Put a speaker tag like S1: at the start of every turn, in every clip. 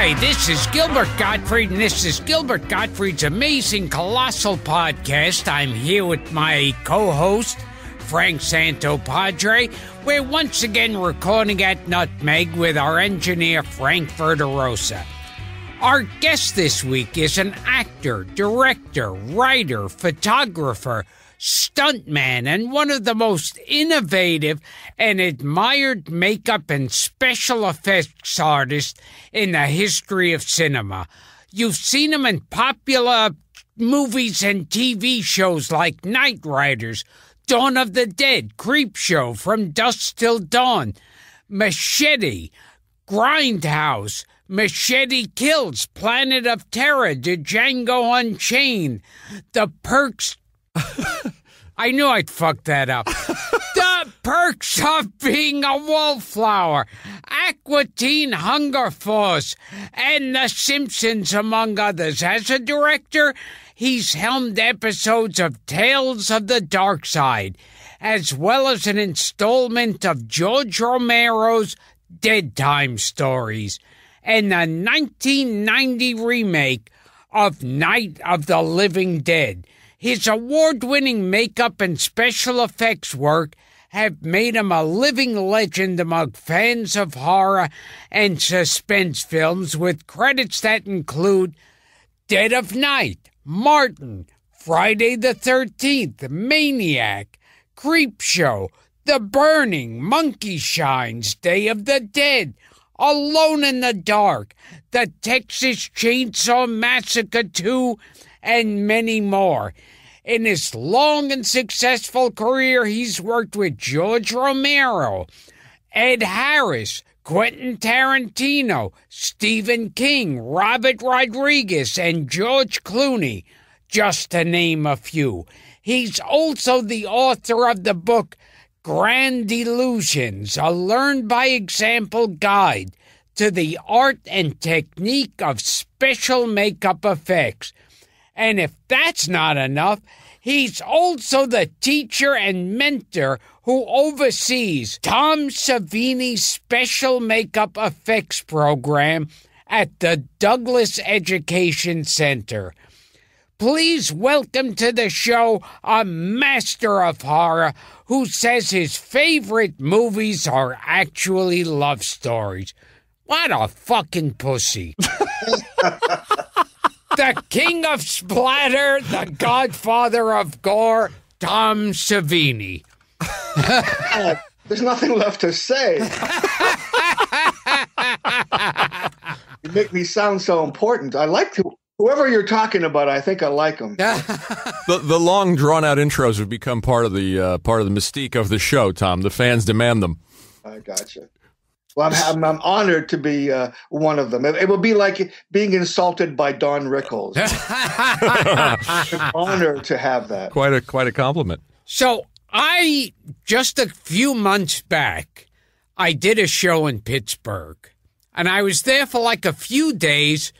S1: Hi, this is Gilbert Gottfried, and this is Gilbert Gottfried's amazing Colossal podcast. I'm here with my co-host, Frank Santopadre. We're once again recording at Nutmeg with our engineer, Frank Verderosa. Our guest this week is an actor, director, writer, photographer, stuntman, and one of the most innovative and admired makeup and special effects artists in the history of cinema. You've seen him in popular movies and TV shows like Knight Riders, Dawn of the Dead, Creepshow, From Dusk Till Dawn, Machete, Grindhouse, Machete Kills, Planet of Terror, Django Unchained, The Perks... I knew I'd fuck that up. The Perks of Being a Wallflower, Aqua Teen Hunger Force, and The Simpsons, among others. As a director, he's helmed episodes of Tales of the Dark Side, as well as an installment of George Romero's Dead Time Stories, and the 1990 remake of Night of the Living Dead. His award-winning makeup and special effects work have made him a living legend among fans of horror and suspense films, with credits that include Dead of Night, Martin, Friday the 13th, Maniac, Creepshow, The Burning, Monkey Shines, Day of the Dead, Alone in the Dark, The Texas Chainsaw Massacre 2, and many more. In his long and successful career, he's worked with George Romero, Ed Harris, Quentin Tarantino, Stephen King, Robert Rodriguez, and George Clooney, just to name a few. He's also the author of the book Grand Illusions, a learn-by-example guide to the art and technique of special makeup effects. And if that's not enough, he's also the teacher and mentor who oversees Tom Savini's special makeup effects program at the Douglas Education Center. Please welcome to the show a master of horror who says his favorite movies are actually love stories. What a fucking pussy. The king of splatter, the godfather of gore, Tom Savini.
S2: There's nothing left to say. You make me sound so important. I like whoever you're talking about. I think I like them.
S3: The long, drawn-out intros have become part of the mystique of the show, Tom. The fans demand them.
S2: I gotcha. Well, I'm honored to be one of them. It would be like being insulted by Don Rickles. It's an honor to have that.
S3: Quite a compliment.
S1: So just a few months back, I did a show in Pittsburgh, and I was there for like a few days,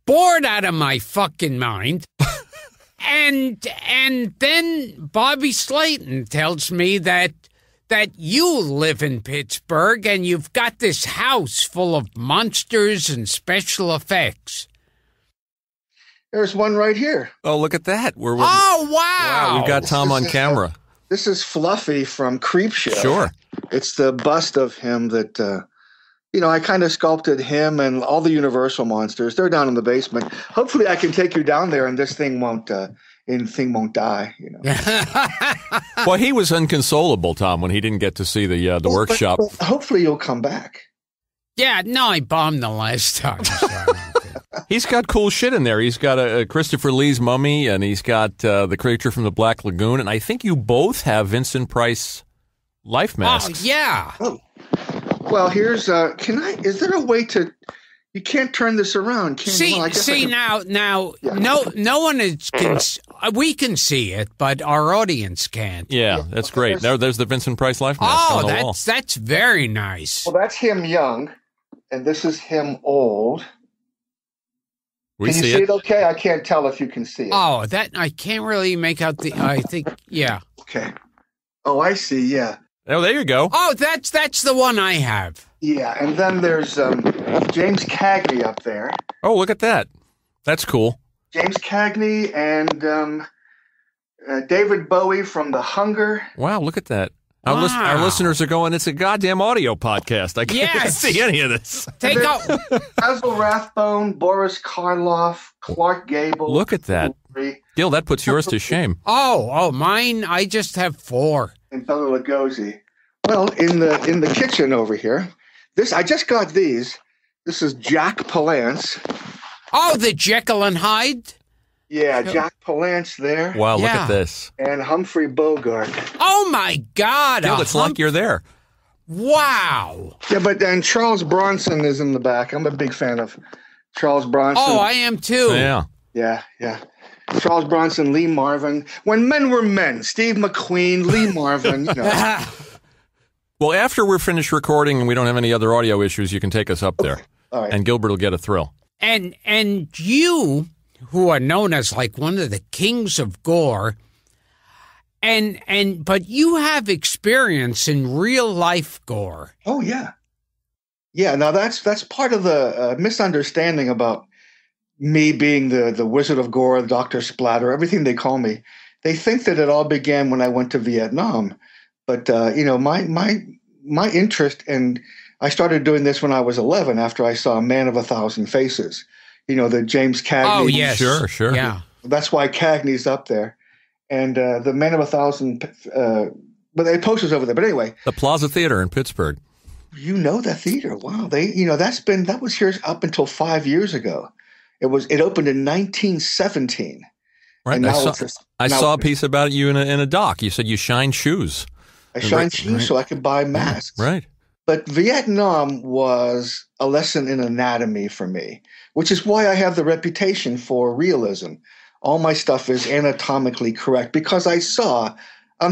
S1: bored out of my fucking mind. and then Bobby Slayton tells me that you live in Pittsburgh and you've got this house full of monsters and special effects.
S2: There's one right here.
S3: Oh, look at that.
S1: Oh, wow.
S3: Wow, we've got Tom on camera.
S2: This is Fluffy from Creepshow.
S3: Sure.
S2: It's the bust of him that, I kind of sculpted him and all the Universal monsters. They're down in the basement. Hopefully I can take you down there and this thing won't die,
S3: Well, he was inconsolable, Tom, when he didn't get to see the workshop.
S2: But hopefully you'll come back.
S1: Yeah, no, I bombed the last time.
S3: He's got cool shit in there. He's got a Christopher Lee's mummy, and he's got the creature from the Black Lagoon, and I think you both have Vincent Price life masks.
S1: Oh, yeah.
S2: Oh. Well, here's is there a way to... You can't turn this around.
S1: Now,
S2: yeah.
S1: no one we can see it, but our audience can't.
S3: Yeah, that's great. There's the Vincent Price life mask on the wall.
S1: That's very nice.
S2: Well, that's him young, and this is him old. Can you see it okay? I can't tell if you can see it.
S1: Oh, I can't really make out I think, yeah.
S2: Okay. Oh, I see, yeah.
S3: Oh, there you go.
S1: Oh, that's the one I have.
S2: Yeah, and then there's James Cagney up there.
S3: Oh, look at that. That's cool.
S2: James Cagney and David Bowie from The Hunger.
S3: Wow, look at that.
S1: Wow.
S3: Our listeners are going, it's a goddamn audio podcast. I can't see any of this.
S1: Take out.
S2: Basil Rathbone, Boris Karloff, Clark Gable.
S3: Look at that. Gil, that puts yours to shame.
S1: Oh, mine, I just have 4.
S2: And Bela Lugosi. Well, in the kitchen over here, I just got these. This is Jack Palance.
S1: Oh, the Jekyll and Hyde?
S2: Yeah, Jack Palance there.
S3: Wow, look at this.
S2: And Humphrey Bogart.
S1: Oh, my God.
S3: Gil, it's like you're there.
S1: Wow.
S2: Yeah, but then Charles Bronson is in the back. I'm a big fan of Charles Bronson.
S1: Oh, I am too.
S3: Yeah.
S2: Yeah. Charles Bronson, Lee Marvin. When men were men. Steve McQueen, Lee Marvin, you know.
S3: Well, after we're finished recording and we don't have any other audio issues, you can take us up there.
S2: All right.
S3: And Gilbert will get a thrill.
S1: And you, who are known as like one of the kings of gore, but you have experience in real life gore.
S2: Oh, yeah. Yeah, now that's part of the misunderstanding about me being the Wizard of Gore, the Dr. Splatter, everything they call me. They think that it all began when I went to Vietnam. But, my interest, and I started doing this when I was 11 after I saw Man of 1,000 Faces, the James Cagney.
S1: Oh, yes.
S3: Sure.
S1: Yeah.
S2: That's why Cagney's up there. And the Man of 1,000, but they posters over there. But anyway.
S3: The Plaza Theater in Pittsburgh.
S2: You know that theater. Wow. That was here up until 5 years ago. It opened in 1917.
S3: Right. I saw a piece about you in a doc. You said you shine shoes.
S2: I shine shoes so I could buy masks.
S3: Right.
S2: But Vietnam was a lesson in anatomy for me, which is why I have the reputation for realism. All my stuff is anatomically correct because I'm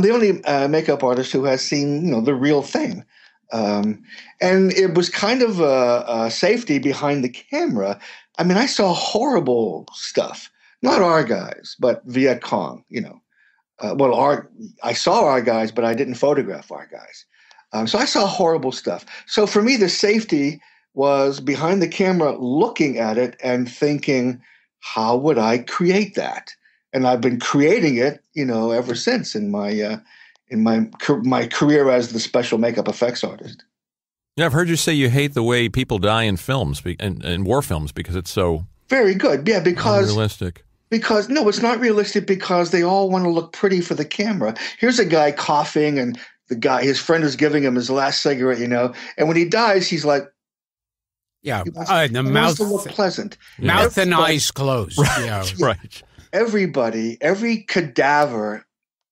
S2: the only makeup artist who has seen, the real thing. And it was kind of a safety behind the camera. I mean, I saw horrible stuff. Not our guys, but Viet Cong, I saw our guys, but I didn't photograph our guys. So I saw horrible stuff. So for me, the safety was behind the camera looking at it and thinking, how would I create that? And I've been creating it, ever since in my career as the special makeup effects artist.
S3: Yeah, I've heard you say you hate the way people die in films, in war films, because it's so
S2: very good. Yeah, because
S3: realistic.
S2: Because no, it's not realistic because they all want to look pretty for the camera. Here's a guy coughing and his friend is giving him his last cigarette, and when he dies, he's like,
S1: yeah,
S2: the mouth to look pleasant.
S1: Mouth and eyes closed.
S3: Right,
S1: yeah.
S3: Right.
S2: Everybody, every cadaver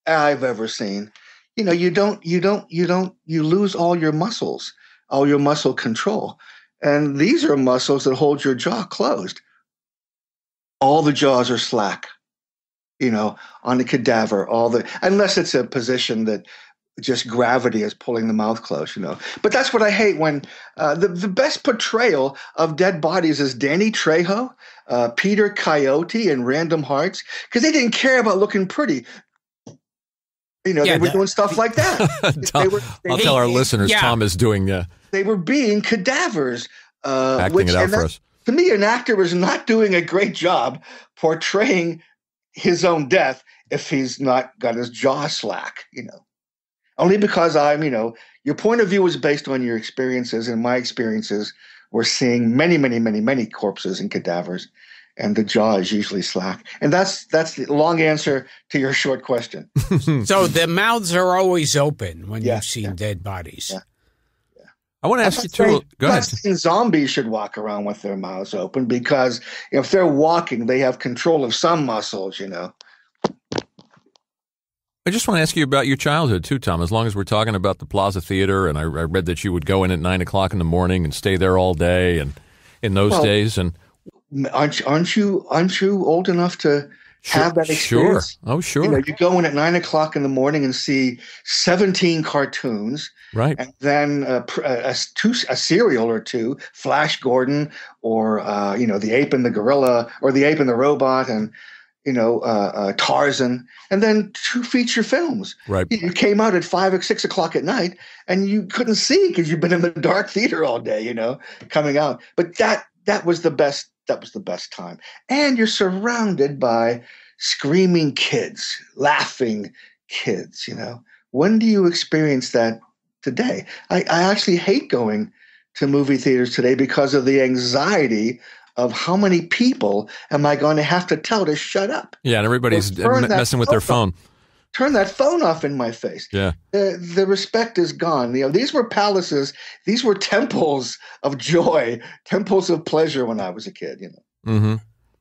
S2: I've ever seen, you lose all your muscles, all your muscle control. And these are muscles that hold your jaw closed. All the jaws are slack, on the cadaver, unless it's a position that just gravity is pulling the mouth closed, But that's what I hate when the best portrayal of dead bodies is Danny Trejo, Peter Coyote, and Random Hearts, because they didn't care about looking pretty. They were doing stuff like that.
S3: I'll tell our listeners, Tom is doing
S2: they were being cadavers.
S3: Acting it out for us.
S2: To me, an actor is not doing a great job portraying his own death if he's not got his jaw slack, Only because your point of view is based on your experiences, and my experiences were seeing many, many, many, many corpses and cadavers, and the jaw is usually slack. And that's the long answer to your short question.
S1: So the mouths are always open when you've seen dead bodies.
S2: Yeah.
S3: I want to ask you too. Go ahead.
S2: Zombies should walk around with their mouths open because if they're walking, they have control of some muscles,
S3: I just want to ask you about your childhood too, Tom. As long as we're talking about the Plaza Theater, and I read that you would go in at 9 o'clock in the morning and stay there all day, and in those days, and
S2: aren't you old enough to have that experience?
S3: Sure. Oh, sure.
S2: You go in at 9 o'clock in the morning and see 17 cartoons.
S3: Right.
S2: And then a serial or two, Flash Gordon or, The Ape and the Gorilla or The Ape and the Robot. And, Tarzan, and then 2 feature films.
S3: Right.
S2: You came out at 5 or 6 o'clock at night, and you couldn't see because you've been in the dark theater all day, coming out. But that was the best. That was the best time. And you're surrounded by screaming kids, laughing kids. When do you experience that today? I actually hate going to movie theaters today because of the anxiety of how many people am I going to have to tell to shut up?
S3: Yeah, and everybody's messing with their phone.
S2: Turn that phone off in my face.
S3: Yeah.
S2: The respect is gone. These were palaces. These were temples of joy, temples of pleasure when I was a kid,
S3: Mm-hmm.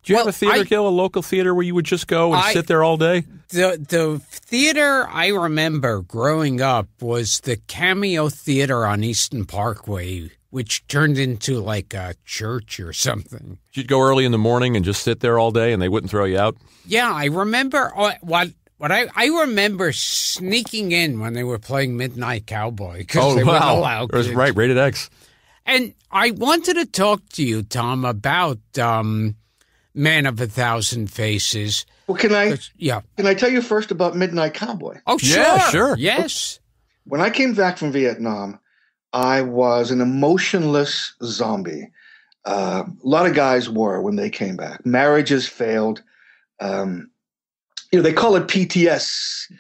S3: Do you have a theater, Gil, a local theater where you would just go and sit there all day?
S1: The theater I remember growing up was the Cameo Theater on Eastern Parkway, which turned into like a church or something.
S3: You'd go early in the morning and just sit there all day and they wouldn't throw you out?
S1: Yeah, I remember I remember sneaking in when they were playing Midnight Cowboy because they weren't allowed.
S3: It was right, rated X.
S1: And I wanted to talk to you, Tom, about Man of 1,000 Faces.
S2: Well, can I tell you first about Midnight Cowboy?
S1: Oh, sure.
S3: Yeah, sure.
S1: Yes.
S2: When I came back from Vietnam, I was an emotionless zombie. A lot of guys were when they came back. Marriages failed. They call it PTS,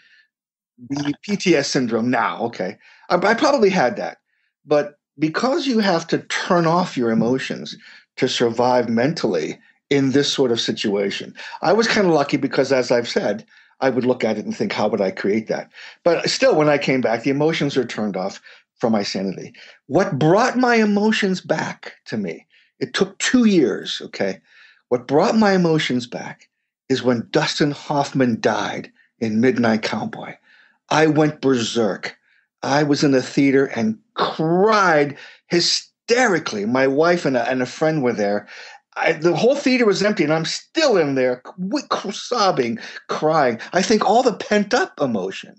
S2: the PTS syndrome now. Okay. I probably had that. But because you have to turn off your emotions to survive mentally in this sort of situation, I was kind of lucky because, as I've said, I would look at it and think, how would I create that? But still, when I came back, the emotions are turned off from my sanity. What brought my emotions back to me, it took 2 years, okay? What brought my emotions back is when Dustin Hoffman died in Midnight Cowboy. I went berserk. I was in the theater and cried hysterically. My wife and a friend were there. The whole theater was empty, and I'm still in there sobbing, crying. I think all the pent-up emotion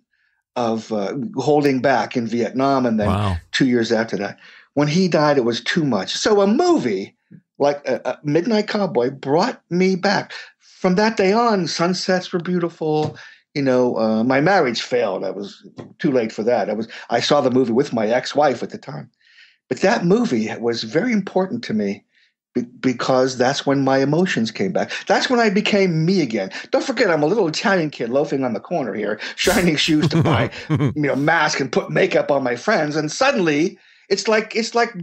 S2: of holding back in Vietnam and then 2 years after that. When he died, it was too much. So a movie like Midnight Cowboy brought me back. From that day on, sunsets were beautiful. My marriage failed. I was too late for that. I saw the movie with my ex-wife at the time. But that movie was very important to me because that's when my emotions came back. That's when I became me again. Don't forget, I'm a little Italian kid loafing on the corner here, shining shoes to buy, mask and put makeup on my friends. And suddenly it's like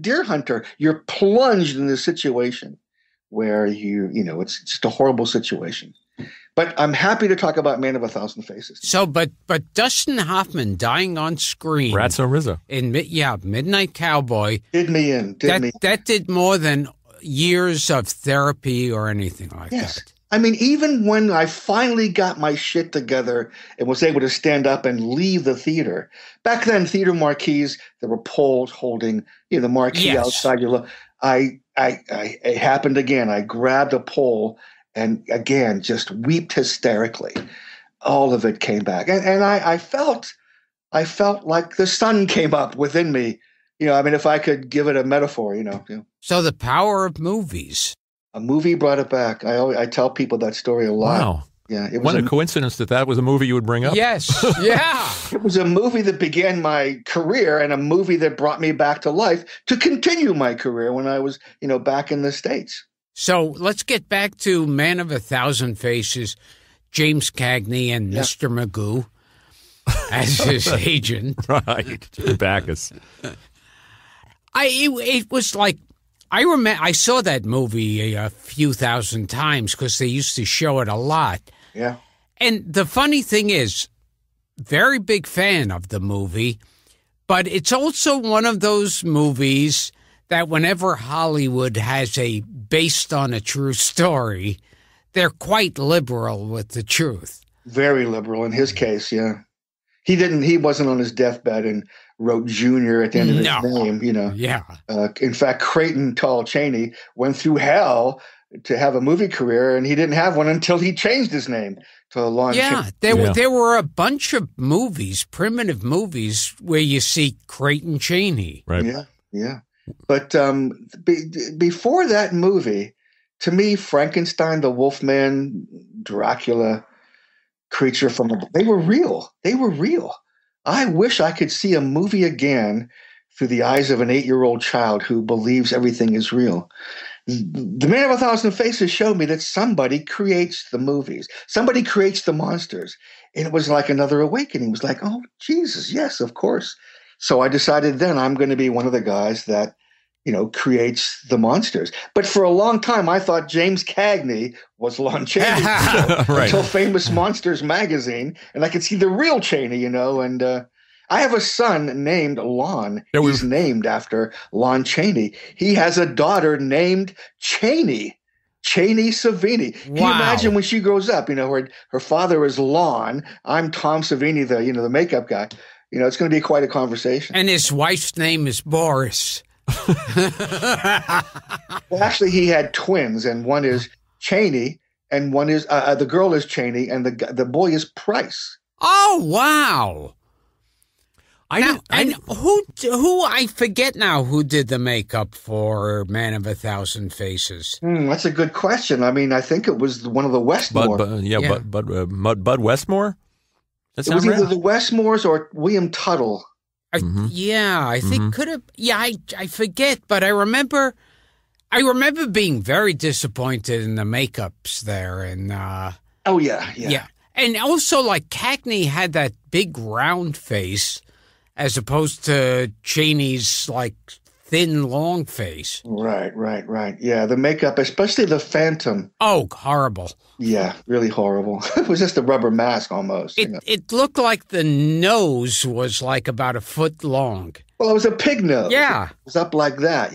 S2: Deer Hunter. You're plunged in this situation where it's just a horrible situation. But I'm happy to talk about Man of 1,000 Faces.
S1: So, but Dustin Hoffman dying on screen.
S3: Ratso Rizzo.
S1: Midnight Cowboy.
S2: Did me in.
S1: That did more than years of therapy or anything like that.
S2: I mean, even when I finally got my shit together and was able to stand up and leave the theater, back then, theater marquees, there were poles holding the marquee outside your look. It happened again. I grabbed a pole and again just wept hysterically. All of it came back, and I felt like the sun came up within me. If I could give it a metaphor,
S1: So the power of movies.
S2: A movie brought it back. I tell people that story a lot.
S3: Wow.
S2: Yeah. It
S3: was a coincidence that was a movie you would bring up.
S1: Yes. Yeah.
S2: It was a movie that began my career and a movie that brought me back to life to continue my career when I was, back in the States.
S1: So let's get back to Man of 1,000 Faces, James Cagney and Mr. Magoo as his agent.
S3: Right. Bacchus.
S1: It was like, I remember I saw that movie a few thousand times because they used to show it a lot.
S2: Yeah.
S1: And the funny thing is, very big fan of the movie, but it's also one of those movies that whenever Hollywood has a based on a true story, they're quite liberal with the truth.
S2: Very liberal in his case, yeah. He wasn't on his deathbed and wrote Junior at the end of his name,
S1: Yeah.
S2: In fact, Creighton Tall Cheney went through hell to have a movie career, and he didn't have one until he changed his name to Lon.
S1: Yeah, there were a bunch of movies, primitive movies, where you see Creighton Cheney.
S3: Right.
S2: Yeah. But before that movie, to me, Frankenstein, the Wolfman, Dracula, creature from they were real. They were real. I wish I could see a movie again through the eyes of an 8-year-old child who believes everything is real. The Man of a Thousand Faces showed me that somebody creates the movies. Somebody creates the monsters. And it was like another awakening. It was like, oh, Jesus, yes, of course. So I decided then I'm going to be one of the guys that, creates the monsters. But for a long time, I thought James Cagney was Lon Chaney
S3: Right.
S2: until Famous Monsters magazine, and I could see the real Chaney, and I have a son named Lon.
S3: Yeah,
S2: He's named after Lon Chaney. He has a daughter named Chaney Savini. Can you imagine when she grows up, her father is Lon, I'm Tom Savini, the makeup guy. It's going to be quite a conversation.
S1: And his wife's name is Boris.
S2: Well, actually, he had twins, and one is Chaney, and one is the girl is Chaney, and the boy is Price.
S1: Oh, wow! Who I forget now who did the makeup for Man of a Thousand Faces?
S2: That's a good question. I mean, I think it was one of the Westmore.
S3: Bud Westmore.
S2: It was either the Westmores or William Tuttle.
S1: I think could have. Yeah, I forget, but I remember being very disappointed in the makeups there, and yeah, and also like Cagney had that big round face, as opposed to Chaney's like thin long face.
S2: Right. Yeah, the makeup, especially the Phantom.
S1: Oh, horrible.
S2: Yeah, really horrible. It was just a rubber mask almost.
S1: It looked like the nose was like about a foot long.
S2: Well, it was a pig nose.
S1: Yeah.
S2: It was up like that,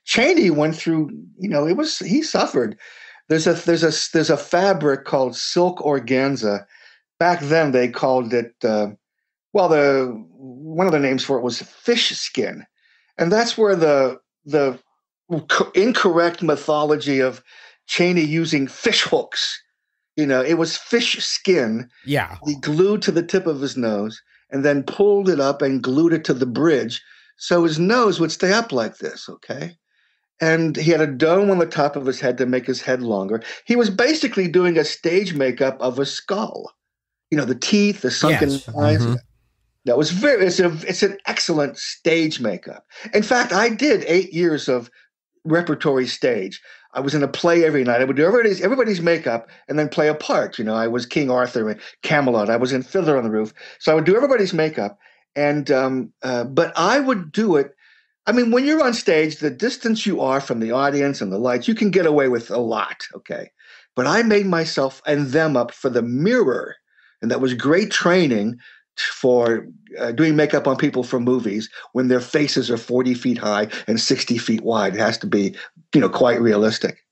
S2: Chaney went through, he suffered. There's a fabric called silk organza. Back then they called it, one of the names for it was fish skin. And that's where the incorrect mythology of Chaney using fish hooks. It was fish skin.
S1: Yeah.
S2: He glued to the tip of his nose and then pulled it up and glued it to the bridge so his nose would stay up like this, okay? And he had a dome on the top of his head to make his head longer. He was basically doing a stage makeup of a skull. The teeth, the sunken eyes.
S1: Mm-hmm.
S2: That was it's an excellent stage makeup. In fact, I did 8 years of repertory stage. I was in a play every night. I would do everybody's makeup and then play a part. I was King Arthur in Camelot. I was in Fiddler on the Roof. So I would do everybody's makeup. And but I would do it. I mean, when you're on stage, the distance you are from the audience and the lights, you can get away with a lot, okay? But I made myself and them up for the mirror. And that was great training for doing makeup on people for movies when their faces are 40 feet high and 60 feet wide. It has to be, quite realistic.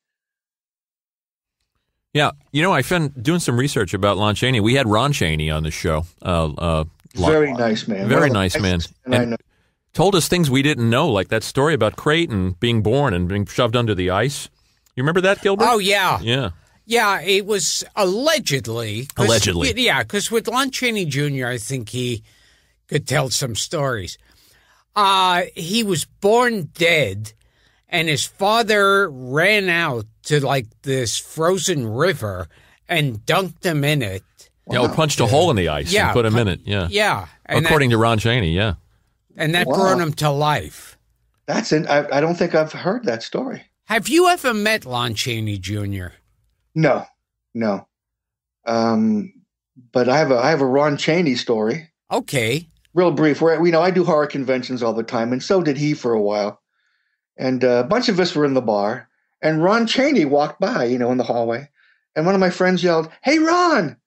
S3: Yeah. I've been doing some research about Lon Chaney. We had Ron Chaney on the show.
S2: Very nice man.
S3: Very nice man.
S2: And I know.
S3: Told us things we didn't know, like that story about Creighton being born and being shoved under the ice. You remember that, Gilbert?
S1: Oh, yeah.
S3: Yeah.
S1: Yeah, it was allegedly.
S3: Allegedly.
S1: Yeah, because with Lon Chaney Jr., I think he could tell some stories. He was born dead, and his father ran out to, like, this frozen river and dunked him in it.
S3: Yeah, or punched a hole in the ice and put him in it. Yeah.
S1: Yeah.
S3: According to Ron Chaney, yeah.
S1: And that brought him to life.
S2: That's it. I don't think I've heard that story.
S1: Have you ever met Lon Chaney Jr.?
S2: No. But I have a Ron Chaney story.
S1: Okay.
S2: Real brief. Where I do horror conventions all the time, and so did he for a while. And a bunch of us were in the bar, and Ron Chaney walked by, in the hallway, and one of my friends yelled, "Hey, Ron,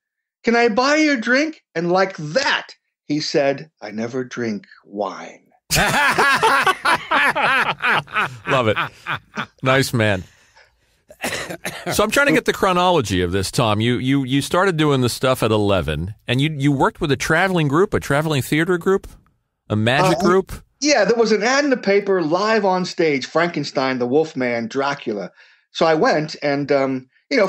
S2: can I buy you a drink?" And like that, he said, "I never drink wine."
S3: Love it. Nice man. So I'm trying to get the chronology of this, Tom. You started doing the stuff at 11, and you worked with a traveling group, a traveling theater group, a magic group?
S2: Yeah, there was an ad in the paper, live on stage, Frankenstein, the Wolfman, Dracula. So I went, and,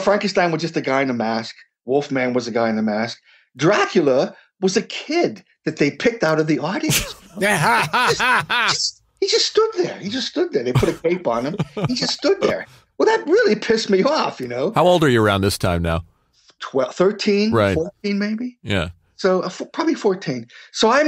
S2: Frankenstein was just a guy in a mask. Wolfman was a guy in a mask. Dracula was a kid that they picked out of the audience. He just stood there. They put a cape on him. He just stood there. Well, that really pissed me off, you know.
S3: How old are you around this time now?
S2: 12, 13,
S3: Right.
S2: 14 maybe.
S3: Yeah.
S2: So probably 14. So I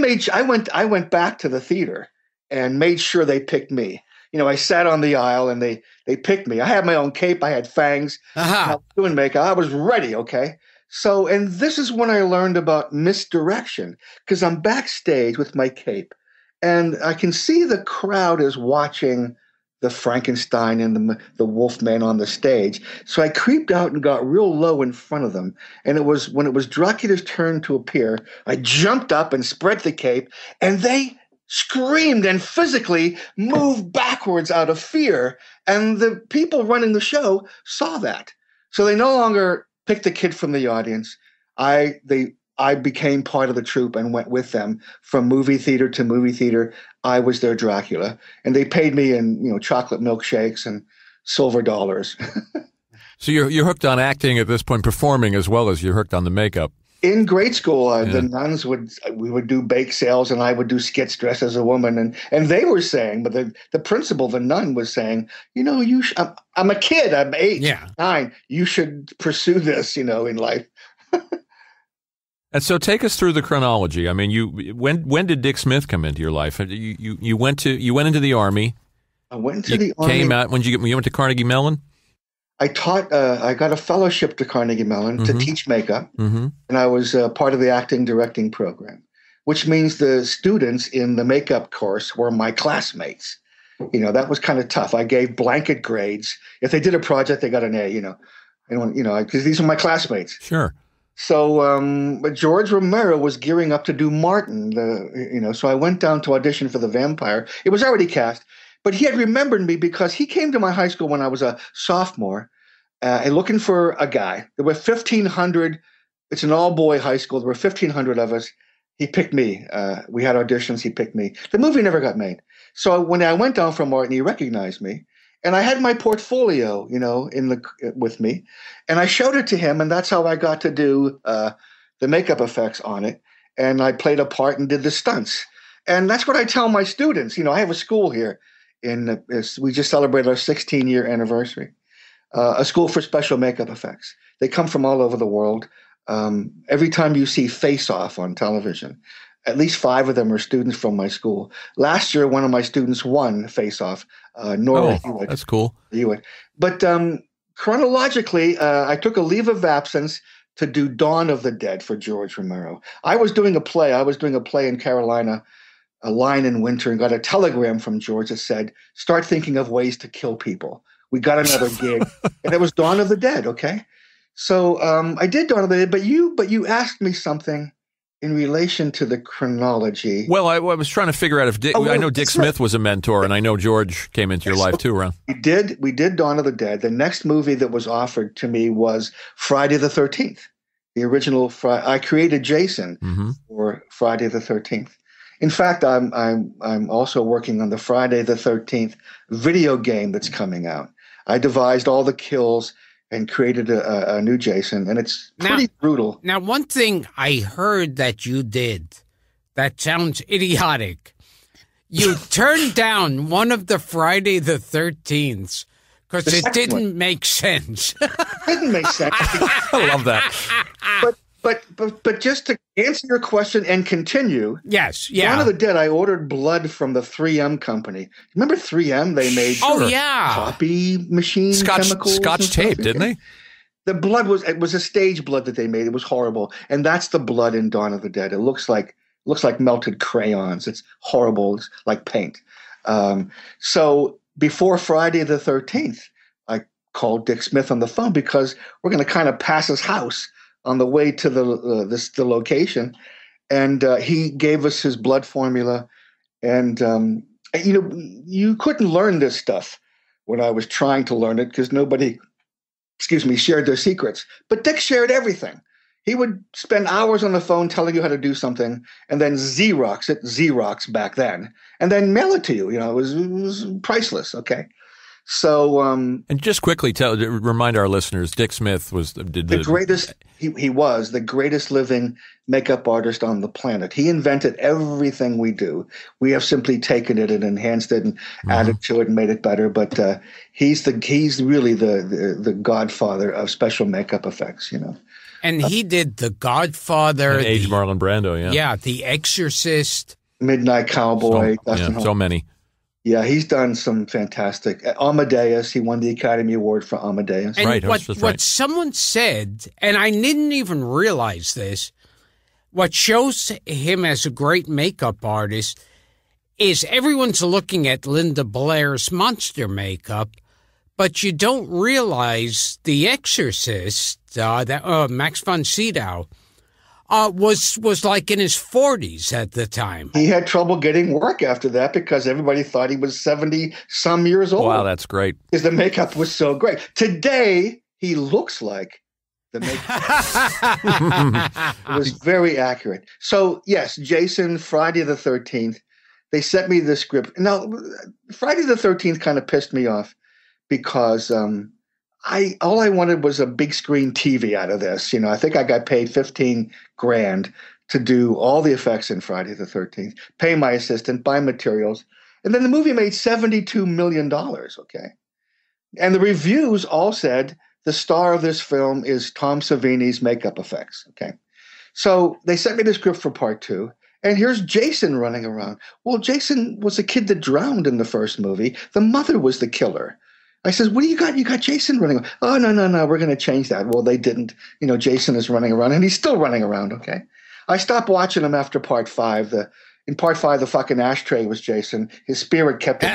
S2: went back to the theater and made sure they picked me. You know, I sat on the aisle and they picked me. I had my own cape. I had fangs. I was doing makeup. I was ready. Okay. So, and this is when I learned about misdirection, because I'm backstage with my cape and I can see the crowd is watching the Frankenstein and the Wolfman on the stage. So I creeped out and got real low in front of them. And it was when it was Dracula's turn to appear, I jumped up and spread the cape, and they screamed and physically moved backwards out of fear. And the people running the show saw that. So they no longer picked the kid from the audience. I became part of the troupe and went with them from movie theater to movie theater. I was their Dracula, and they paid me in, you know, chocolate milkshakes and silver dollars.
S3: So you're hooked on acting at this point, performing as well as you're hooked on the makeup.
S2: In grade school, the nuns we would do bake sales, and I would do skits dressed as a woman, and they were saying, but the principal, the nun, was saying, you know, I'm a kid, I'm 8, 9, you should pursue this, you know, in life.
S3: And so take us through the chronology. I mean, when did Dick Smith come into your life? You went into the Army.
S2: I went to the Army.
S3: Came out when you went to Carnegie Mellon?
S2: I taught. I got a fellowship to Carnegie Mellon to teach makeup, and I was part of the acting directing program, which means the students in the makeup course were my classmates. You know, that was kind of tough. I gave blanket grades. If they did a project, they got an A. Because these are my classmates.
S3: Sure.
S2: So, but George Romero was gearing up to do Martin. So I went down to audition for The Vampire. It was already cast. But he had remembered me because he came to my high school when I was a sophomore and looking for a guy. There were 1,500. It's an all-boy high school. There were 1,500 of us. He picked me. We had auditions. He picked me. The movie never got made. So when I went down for Martin, he recognized me. And I had my portfolio, with me. And I showed it to him, and that's how I got to do the makeup effects on it. And I played a part and did the stunts. And that's what I tell my students. I have a school here. We just celebrated our 16-year anniversary, a school for special makeup effects. They come from all over the world. Every time you see Face Off on television, at least 5 of them are students from my school. Last year, one of my students won Face Off, Nora Hewitt.
S3: That's cool.
S2: Hewitt. But chronologically, I took a leave of absence to do Dawn of the Dead for George Romero. I was doing a play. In Carolina, A Line in Winter, and got a telegram from George that said, start thinking of ways to kill people. We got another gig. And it was Dawn of the Dead, okay? So I did Dawn of the Dead, but you asked me something in relation to the chronology.
S3: Well, I was trying to figure out if I know Dick Smith was a mentor, and I know George came into your life too, Ron.
S2: We did Dawn of the Dead. The next movie that was offered to me was Friday the 13th, the original. I created Jason for Friday the 13th. In fact, I'm also working on the Friday the 13th video game that's coming out. I devised all the kills and created a new Jason, and it's pretty brutal.
S1: Now, one thing I heard that you did that sounds idiotic. You turned down one of the Friday the 13th because it didn't make sense.
S2: It didn't make sense.
S3: I love that.
S2: But just to answer your question and continue.
S1: Yes, yeah.
S2: Dawn of the Dead, I ordered blood from the 3M company. Remember 3M? They made copy machine chemicals.
S3: Scotch tape, didn't they?
S2: The blood was a stage blood that they made. It was horrible. And that's the blood in Dawn of the Dead. It looks like melted crayons. It's horrible. It's like paint. So before Friday the 13th, I called Dick Smith on the phone because we're going to kind of pass his house on the way to the location, and he gave us his blood formula, and you couldn't learn this stuff when I was trying to learn it because nobody, shared their secrets. But Dick shared everything. He would spend hours on the phone telling you how to do something, and then Xerox back then, and then mail it to you. It was priceless. Okay. So,
S3: And just quickly remind our listeners, Dick Smith did
S2: the greatest. He was the greatest living makeup artist on the planet. He invented everything we do. We have simply taken it and enhanced it and added to it and made it better. But he's really the godfather of special makeup effects.
S1: And he did The Godfather,
S3: and aged Marlon Brando.
S1: Yeah, The Exorcist,
S2: Midnight Cowboy,
S3: so many.
S2: Yeah, he's done some fantastic. Amadeus, he won the Academy Award for Amadeus.
S1: And
S3: right,
S1: what someone said, and I didn't even realize this, what shows him as a great makeup artist is everyone's looking at Linda Blair's monster makeup, but you don't realize The Exorcist, Max von Sydow, was like in his 40s at the time.
S2: He had trouble getting work after that because everybody thought he was 70-some years old.
S3: Wow, that's great.
S2: Because the makeup was so great. Today, he looks like the makeup. It was very accurate. So, yes, Jason, Friday the 13th, they sent me the script. Now, Friday the 13th kind of pissed me off because all I wanted was a big screen TV out of this. I think I got paid $15,000 to do all the effects in Friday the 13th, pay my assistant, buy materials. And then the movie made $72 million, okay? And the reviews all said the star of this film is Tom Savini's makeup effects, okay? So they sent me the script for part 2. And here's Jason running around. Well, Jason was a kid that drowned in the first movie. The mother was the killer. I says, what do you got? You got Jason running around. Oh, no, we're going to change that. Well, they didn't. Jason is running around, and he's still running around, okay? I stopped watching him after part 5. In part 5, the fucking ashtray was Jason. His spirit kept it.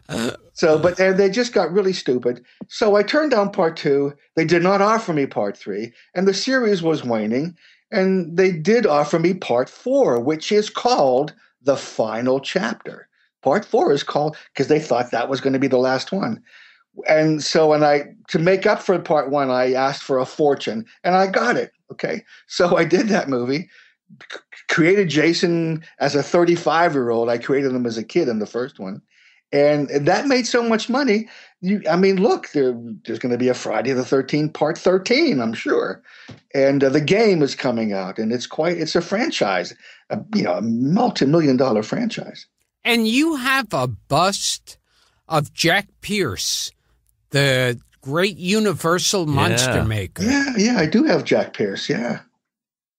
S2: And they just got really stupid. So I turned down part 2. They did not offer me part 3, and the series was waning, and they did offer me part 4, which is called The Final Chapter. Part 4 is called because they thought that was going to be the last one. And so to make up for part 1, I asked for a fortune and I got it. Okay. So I did that movie, created Jason as a 35-year-old. I created him as a kid in the first one. And that made so much money. Look, there's going to be a Friday the 13th, part 13, I'm sure. And The Game is coming out, and it's a franchise, a multi-million-dollar franchise.
S1: And you have a bust of Jack Pierce, the great Universal monster maker.
S2: Yeah, I do have Jack Pierce, yeah.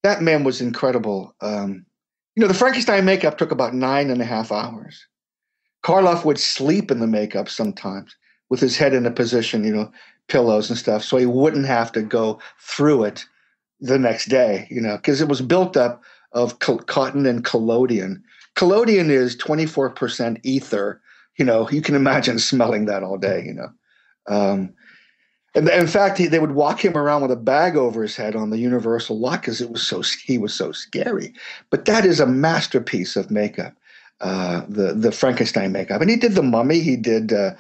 S2: That man was incredible. The Frankenstein makeup took about 9.5 hours. Karloff would sleep in the makeup sometimes with his head in a position, pillows and stuff, so he wouldn't have to go through it the next day, because it was built up of cotton and collodion. Collodion is 24% ether. You can imagine smelling that all day, And in fact, they would walk him around with a bag over his head on the Universal lot because he was so scary. But that is a masterpiece of makeup, the Frankenstein makeup. And he did the Mummy. He did the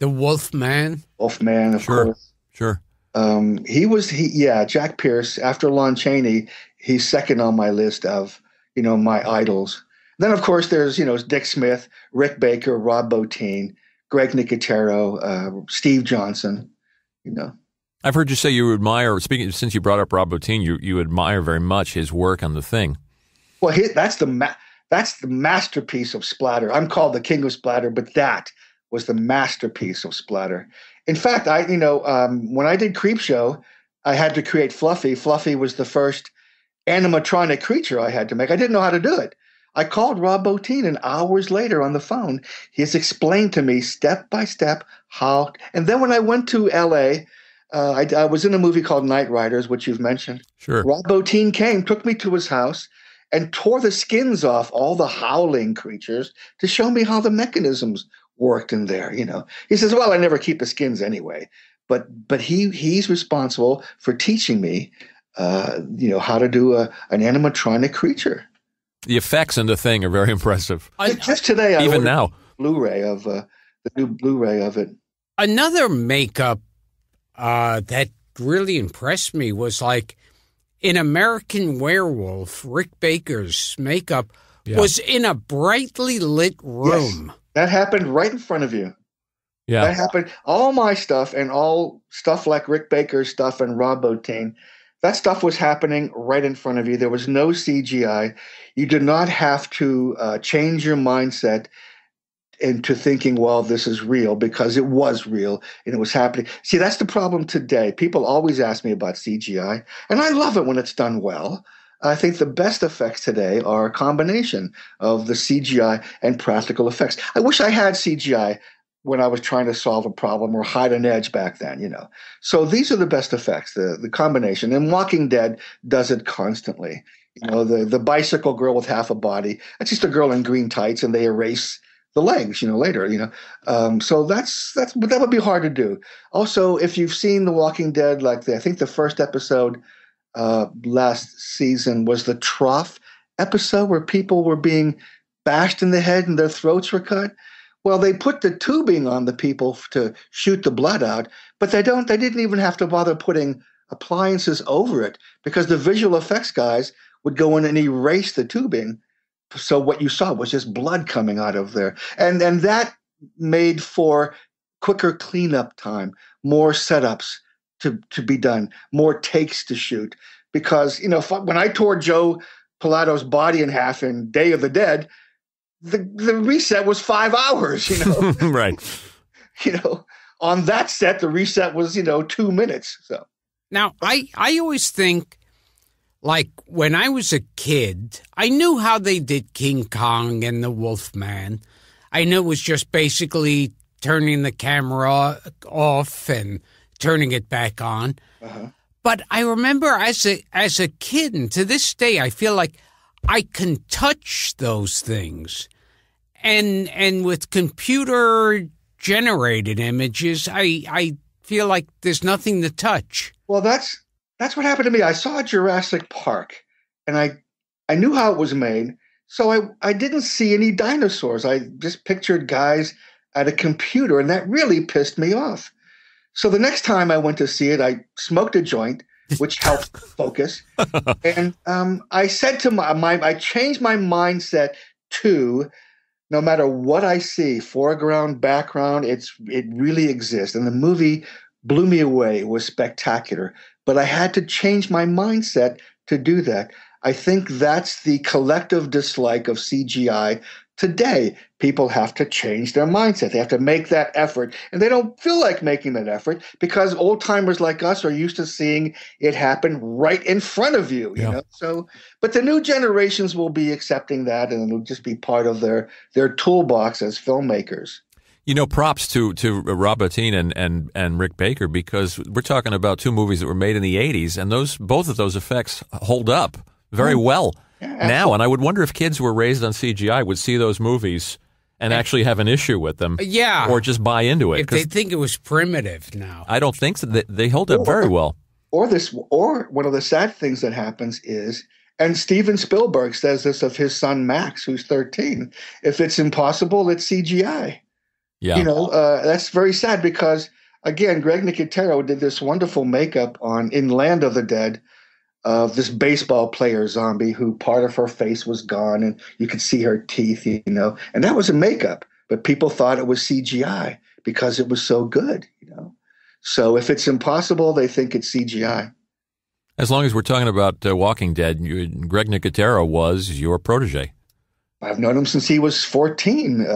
S1: Wolfman.
S2: Wolfman, of course.
S3: Sure.
S2: Jack Pierce. After Lon Chaney, he's second on my list of my idols. Then, of course, there's, Dick Smith, Rick Baker, Rob Bottin, Greg Nicotero, Steve Johnson,
S3: I've heard you say you admire, since you brought up Rob Bottin, you admire very much his work on The Thing.
S2: Well, that's the masterpiece of splatter. I'm called the king of splatter, but that was the masterpiece of splatter. In fact, when I did Creepshow, I had to create Fluffy. Fluffy was the first animatronic creature I had to make. I didn't know how to do it. I called Rob Bottin, and hours later on the phone, he has explained to me step by step how. And then when I went to L.A., I was in a movie called Night Riders, which you've mentioned. Sure. Rob Bottin took me to his house, and tore the skins off all the howling creatures to show me how the mechanisms worked in there. He says, "Well, I never keep the skins anyway," but he's responsible for teaching me, how to do an animatronic creature.
S3: The effects in The Thing are very impressive.
S2: Just today, I
S3: even now,
S2: Blu-ray of the new Blu-ray of it.
S1: Another makeup that really impressed me was like in American Werewolf, Rick Baker's makeup was in a brightly lit room.
S2: That happened right in front of you.
S3: Yeah.
S2: That happened. All my stuff and all stuff like Rick Baker's stuff and Rob Bottin, that stuff was happening right in front of you. There was no CGI. You did not have to change your mindset into thinking, well, this is real, because it was real and it was happening. See, that's the problem today. People always ask me about CGI, and I love it when it's done well. I think the best effects today are a combination of the CGI and practical effects. I wish I had CGI when I was trying to solve a problem or hide an edge back then, you know. So these are the best effects, the combination. And Walking Dead does it constantly. You know, the bicycle girl with half a body, that's just a girl in green tights, and they erase the legs, you know, later, you know. So that would be hard to do. Also, if you've seen The Walking Dead, like I think the first episode last season was the trough episode where people were being bashed in the head and their throats were cut. Well, they put the tubing on the people to shoot the blood out, but they didn't even have to bother putting appliances over it, because the visual effects guys would go in and erase the tubing. So what you saw was just blood coming out of there. And that made for quicker cleanup time, more setups to be done, more takes to shoot. Because, you know, when I tore Joe Pilato's body in half in Day of the Dead, the reset was 5 hours, you know.
S3: Right.
S2: You know, on that set, the reset was, 2 minutes. So
S1: now I always think, like, when I was a kid, I knew how they did King Kong and the Wolfman. I knew it was just basically turning the camera off and turning it back on. Uh-huh. But I remember as a kid, and to this day, I feel like I can touch those things. And with computer-generated images, I feel like there's nothing to touch.
S2: Well, that's what happened to me. I saw Jurassic Park, and I knew how it was made, so I didn't see any dinosaurs. I just pictured guys at a computer, and that really pissed me off. So the next time I went to see it, I smoked a joint, which helped focus. And I said to I changed my mindset to, no matter what I see, foreground, background, it really exists. And the movie blew me away. It was spectacular. But I had to change my mindset to do that. I think that's the collective dislike of CGI today. People have to change their mindset. They have to make that effort. And they don't feel like making that effort because old-timers like us are used to seeing it happen right in front of you, you know? So, but the new generations will be accepting that, and it'll just be part of their toolbox as filmmakers.
S3: You know, props to Rob Bottin and Rick Baker, because we're talking about two movies that were made in the 80s, and both of those effects hold up very well now. And I would wonder if kids who were raised on CGI would see those movies and actually have an issue with them, or just buy into it.
S1: If they think it was primitive now.
S3: I don't think so. They hold up very well.
S2: Or one of the sad things that happens is, and Steven Spielberg says this of his son Max, who's 13, if it's impossible, it's CGI.
S3: Yeah.
S2: You know, that's very sad because, again, Greg Nicotero did this wonderful makeup in Land of the Dead of this baseball player zombie who part of her face was gone and you could see her teeth, you know, and that was a makeup, but people thought it was CGI because it was so good, you know. So if it's impossible, they think it's CGI.
S3: As long as we're talking about Walking Dead, Greg Nicotero was your protege.
S2: I've known him since he was 14.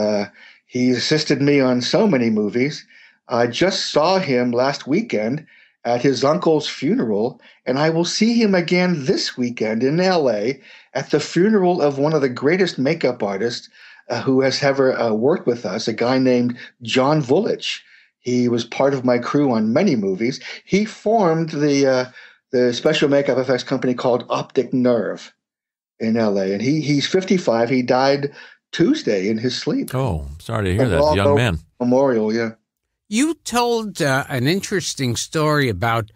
S2: He assisted me on so many movies. I just saw him last weekend at his uncle's funeral, and I will see him again this weekend in L.A. at the funeral of one of the greatest makeup artists who has ever worked with us, a guy named John Vulich. He was part of my crew on many movies. He formed the special makeup effects company called Optic Nerve in L.A., and he's 55. He died Tuesday in his sleep.
S3: Oh, sorry to hear that, young man.
S2: Memorial, yeah.
S1: You told an interesting story about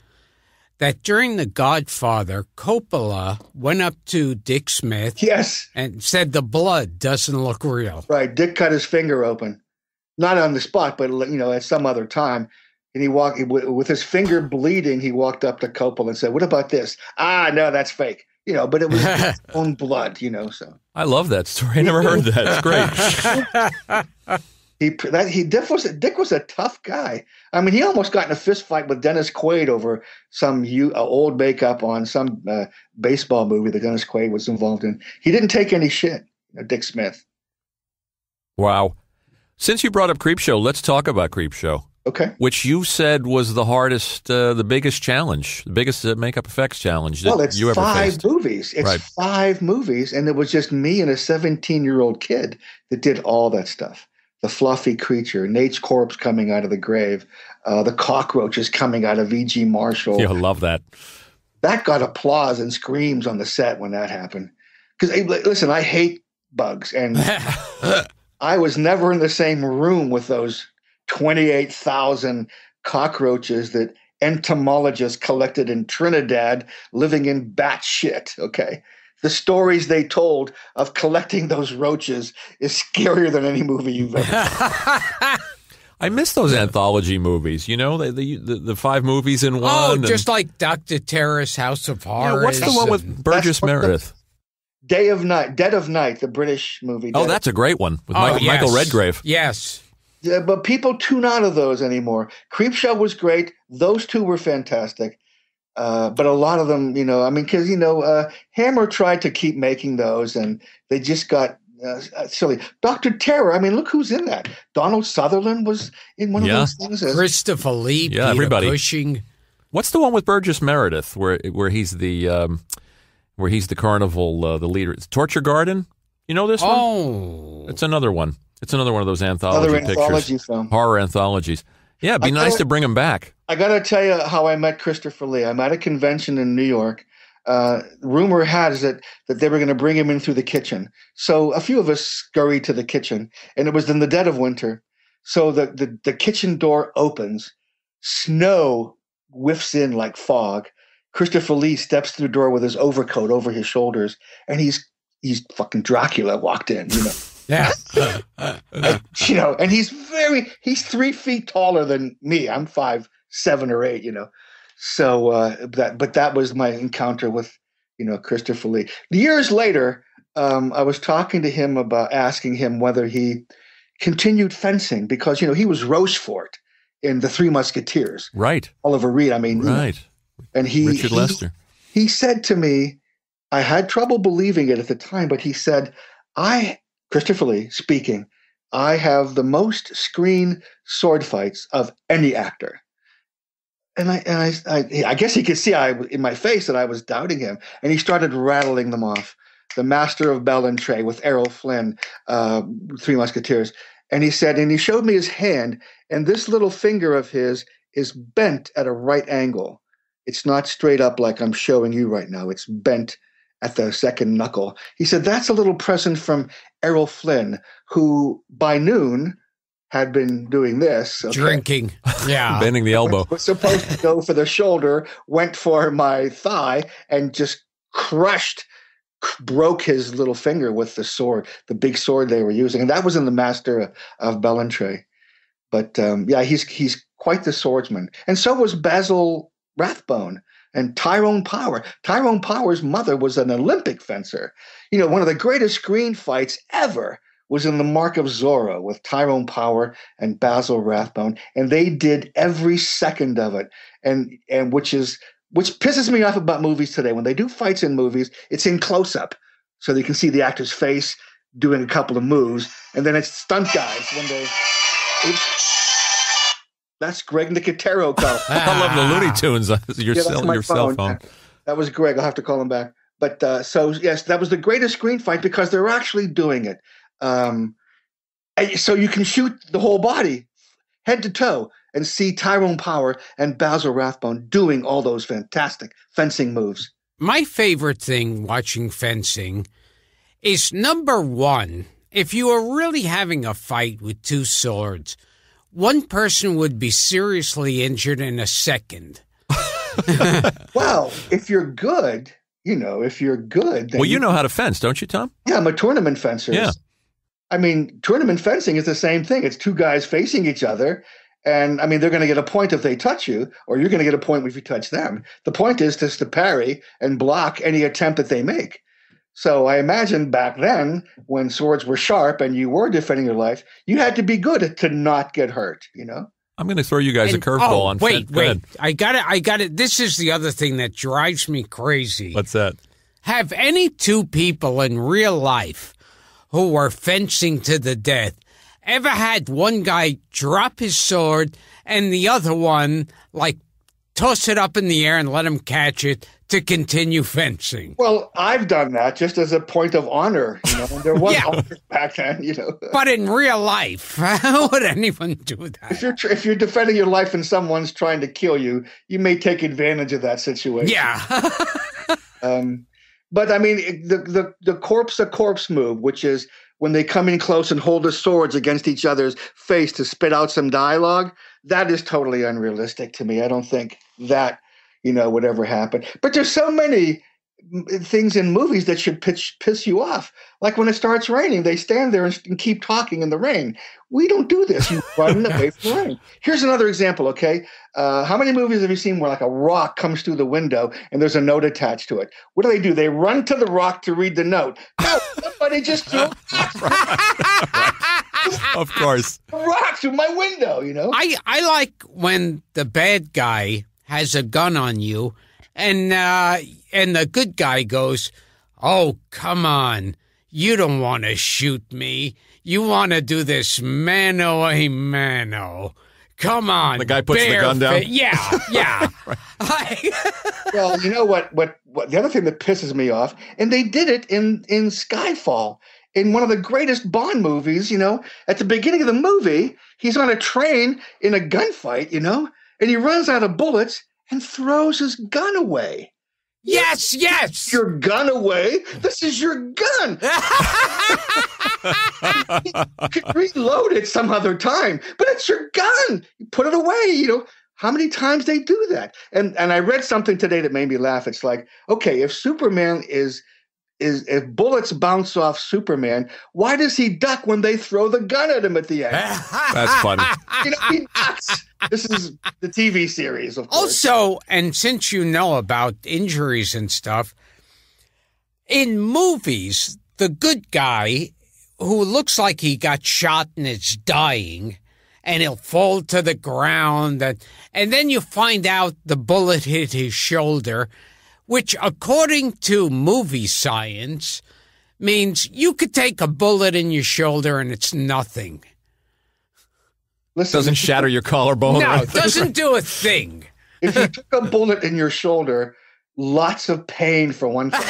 S1: that during The Godfather, Coppola went up to Dick Smith,
S2: yes,
S1: and said the blood doesn't look real.
S2: Right. Dick cut his finger open, not on the spot, but at some other time. And he walked with his finger bleeding. He walked up to Coppola and said, "What about this?" "Ah, no, that's fake." but it was his own blood, so.
S3: I love that story. I never heard that. It's great.
S2: Dick was a tough guy. I mean, he almost got in a fist fight with Dennis Quaid over some old makeup on some baseball movie that Dennis Quaid was involved in. He didn't take any shit, Dick Smith.
S3: Wow. Since you brought up Creepshow, let's talk about Creepshow.
S2: Okay.
S3: Which you said was the hardest, the biggest challenge, the biggest makeup effects challenge that you ever faced.
S2: Movies. It's right. 5 movies, and it was just me and a 17-year-old kid that did all that stuff. The fluffy creature, Nate's corpse coming out of the grave, the cockroaches coming out of E.G. Marshall.
S3: Yeah, I love that.
S2: That got applause and screams on the set when that happened. Because, listen, I hate bugs, and I was never in the same room with those 28,000 cockroaches that entomologists collected in Trinidad living in bat shit, okay? The stories they told of collecting those roaches is scarier than any movie you've ever seen.
S3: I miss those anthology movies, the 5 movies in one.
S1: Oh, just like Dr. Terrace, House of Horrors.
S3: Yeah, what's the one with Burgess Meredith?
S2: Dead of Night, the British movie.
S3: That's a great one with Michael Redgrave.
S1: Yes.
S2: Yeah, but people tune out of those anymore. Creepshow was great. Those 2 were fantastic. But a lot of them, because, Hammer tried to keep making those and they just got silly. Dr. Terror, look who's in that. Donald Sutherland was in one of those things.
S1: Christopher Lee, Peter
S3: everybody.
S1: Cushing. What's
S3: the one with Burgess Meredith where he's the carnival, the leader? It's Torture Garden. You know this one?
S1: Oh.
S3: It's another one. It's another one of those anthology pictures.
S2: Film.
S3: Horror anthologies. Yeah, it'd be nice to bring them back.
S2: I got to tell you how I met Christopher Lee. I'm at a convention in New York. Rumor has it that they were going to bring him in through the kitchen. So a few of us scurried to the kitchen, and it was in the dead of winter. So the kitchen door opens. Snow whiffs in like fog. Christopher Lee steps through the door with his overcoat over his shoulders, and he's fucking Dracula walked in,
S1: Yeah.
S2: And he's 3 feet taller than me. I'm 5'7" or 8, So that was my encounter with, Christopher Lee. Years later, I was talking to him about asking him whether he continued fencing because, he was Rochefort in The Three Musketeers.
S3: Right.
S2: Oliver Reed.
S3: Right.
S2: And
S3: Richard Lester.
S2: He said to me, I had trouble believing it at the time, but he said, Christopher Lee speaking, I have the most screen sword fights of any actor. And I guess he could see in my face that I was doubting him. And he started rattling them off. The Master of Ballantrae with Errol Flynn, Three Musketeers. And he said, and he showed me his hand, and this little finger of his is bent at a right angle. It's not straight up like I'm showing you right now. It's bent at the second knuckle. He said, that's a little present from Errol Flynn, who by noon had been doing this. Okay?
S1: Drinking. Yeah.
S3: Bending the elbow.
S2: Was supposed to go for the shoulder, went for my thigh, and just broke his little finger with the sword, the big sword they were using. And that was in The Master of Ballantrae. But he's quite the swordsman. And so was Basil Rathbone. And Tyrone Power. Tyrone Power's mother was an Olympic fencer. One of the greatest screen fights ever was in The Mark of Zorro with Tyrone Power and Basil Rathbone. And they did every second of it. And which pisses me off about movies today. When they do fights in movies, it's in close-up. So you can see the actor's face doing a couple of moves. And then it's stunt guys when they... That's Greg Nicotero.
S3: I love the Looney Tunes. Your cell phone.
S2: That was Greg. I'll have to call him back. But yes, that was the greatest screen fight because they're actually doing it. So you can shoot the whole body, head to toe, and see Tyrone Power and Basil Rathbone doing all those fantastic fencing moves.
S1: My favorite thing watching fencing is, number one, if you are really having a fight with 2 swords, one person would be seriously injured in a second.
S2: Well, if you're good, then
S3: well, you know how to fence, don't you, Tom?
S2: Yeah, I'm a tournament fencer.
S3: Yeah.
S2: Tournament fencing is the same thing. It's 2 guys facing each other, And I mean, they're going to get a point if they touch you, or you're going to get a point if you touch them. The point is just to parry and block any attempt that they make. So I imagine back then, when swords were sharp and you were defending your life, you had to be good to not get hurt, you know?
S3: I'm going to throw you guys a curveball on.
S1: Wait. I got it. This is the other thing that drives me crazy.
S3: What's that?
S1: Have any two people in real life who were fencing to the death ever had one guy drop his sword and the other one, like, toss it up in the air and let him catch it to continue fencing?
S2: Well, I've done that just as a point of honor, you know. And there was honor back then, you know.
S1: But in real life, how would anyone do that?
S2: If you're defending your life and someone's trying to kill you, you may take advantage of that situation.
S1: Yeah.
S2: But I mean, the corpse move, which is when they come in close and hold the swords against each other's face to spit out some dialogue, that is totally unrealistic to me. I don't think that, you know, would ever happen. But there's so many things in movies that should piss you off. Like when it starts raining, they stand there and keep talking in the rain. We don't do this. You run away from the rain. Here's another example, okay? How many movies have you seen where like a rock comes through the window and there's a note attached to it? What do? They run to the rock to read the note. No, somebody just threw a
S3: Of course.
S2: rock through my window, you know?
S1: I like when the bad guy has a gun on you and the good guy goes, "Oh, come on. You don't want to shoot me. You want to do this mano a mano. Come on."
S3: The guy puts the gun down?
S1: Yeah.
S2: Well, you know what the other thing that pisses me off, and they did it in Skyfall, in one of the greatest Bond movies, you know, at the beginning of the movie, he's on a train in a gunfight, you know, and he runs out of bullets and throws his gun away.
S1: Yes.
S2: Your gun away? This is your gun. You could reload it some other time, but it's your gun. You put it away, you know. How many times they do that? And I read something today that made me laugh. It's like, okay, if Superman is if bullets bounce off Superman, why does he duck when they throw the gun at him at the end?
S3: That's funny.
S2: You know, he ducks. This is the TV series, of course.
S1: Also, and since you know about injuries and stuff, in movies, the good guy who looks like he got shot and is dying, and he'll fall to the ground, and then you find out the bullet hit his shoulder, which, according to movie science, means you could take a bullet in your shoulder and it's nothing.
S2: Listen,
S3: doesn't shatter your collarbone.
S1: No, it doesn't do a thing.
S2: If you took a bullet in your shoulder, lots of pain for one thing.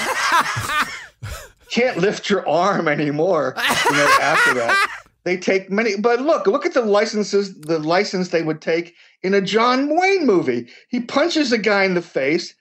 S2: Can't lift your arm anymore, you know, after that. They take many, but look at the license they would take in a John Wayne movie. He punches a guy in the face,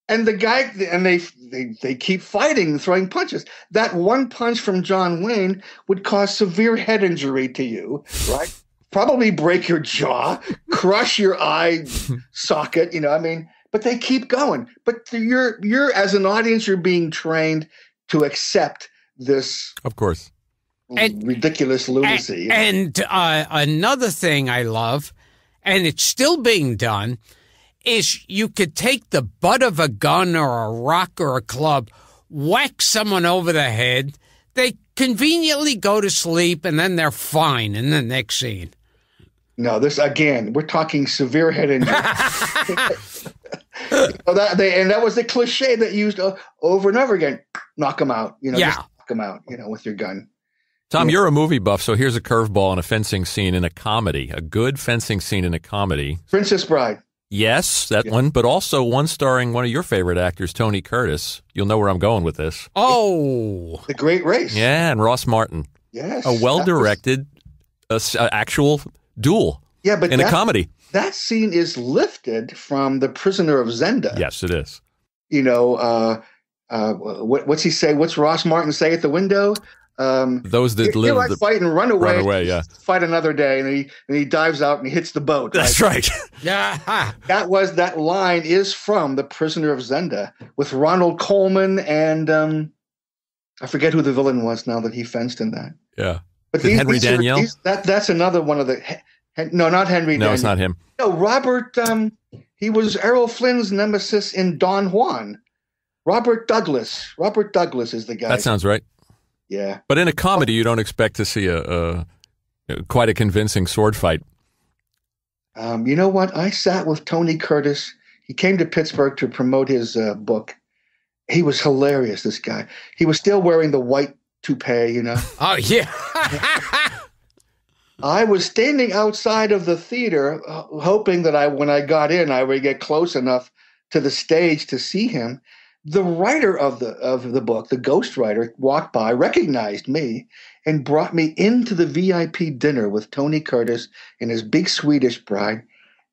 S2: and they keep fighting, throwing punches. That one punch from John Wayne would cause severe head injury to you, right? Probably break your jaw, crush your eye socket, you know, I mean, but they keep going. But you're as an audience, you're being trained to accept this,
S3: of course,
S2: ridiculous lunacy.
S1: And another thing I love, and it's still being done, is you could take the butt of a gun or a rock or a club, whack someone over the head, they conveniently go to sleep, and then they're fine in the next scene.
S2: No, we're talking severe head injury. That was the cliche that used over and over again. Knock them out, you know.
S1: Yeah.
S2: Just knock them out, you know, with your gun.
S3: Tom, you're a movie buff, so here's a curveball in a fencing scene in a comedy, a good fencing scene in a comedy.
S2: Princess Bride.
S3: Yes, that one, but also one starring one of your favorite actors, Tony Curtis. You'll know where I'm going with this.
S1: Oh.
S2: The Great Race.
S3: Yeah, and Ross Martin.
S2: Yes.
S3: A well-directed, actual duel in a comedy.
S2: That scene is lifted from The Prisoner of Zenda.
S3: Yes, it is.
S2: You know, what's he say? What's Ross Martin say at the window?
S3: Those that live
S2: like fight and run away.
S3: Yeah.
S2: Fight another day, and he dives out and he hits the boat.
S3: That's right.
S1: Yeah.
S2: That line is from The Prisoner of Zenda with Ronald Coleman and I forget who the villain was now that he fenced in that.
S3: Yeah.
S2: But
S3: Henry Danielle.
S2: That's another one of the No, not Henry.
S3: No,
S2: Daniels.
S3: it's not him.
S2: No, Robert. He was Errol Flynn's nemesis in Don Juan. Robert Douglas. Robert Douglas is the guy.
S3: That sounds right.
S2: Yeah.
S3: But in a comedy, you don't expect to see quite a convincing sword fight.
S2: You know what? I sat with Tony Curtis. He came to Pittsburgh to promote his book. He was hilarious, this guy. He was still wearing the white toupee,
S1: Oh, yeah.
S2: I was standing outside of the theater hoping that when I got in, I would get close enough to the stage to see him. The writer of the book, the ghostwriter, walked by, recognized me, and brought me into the VIP dinner with Tony Curtis and his big Swedish bride.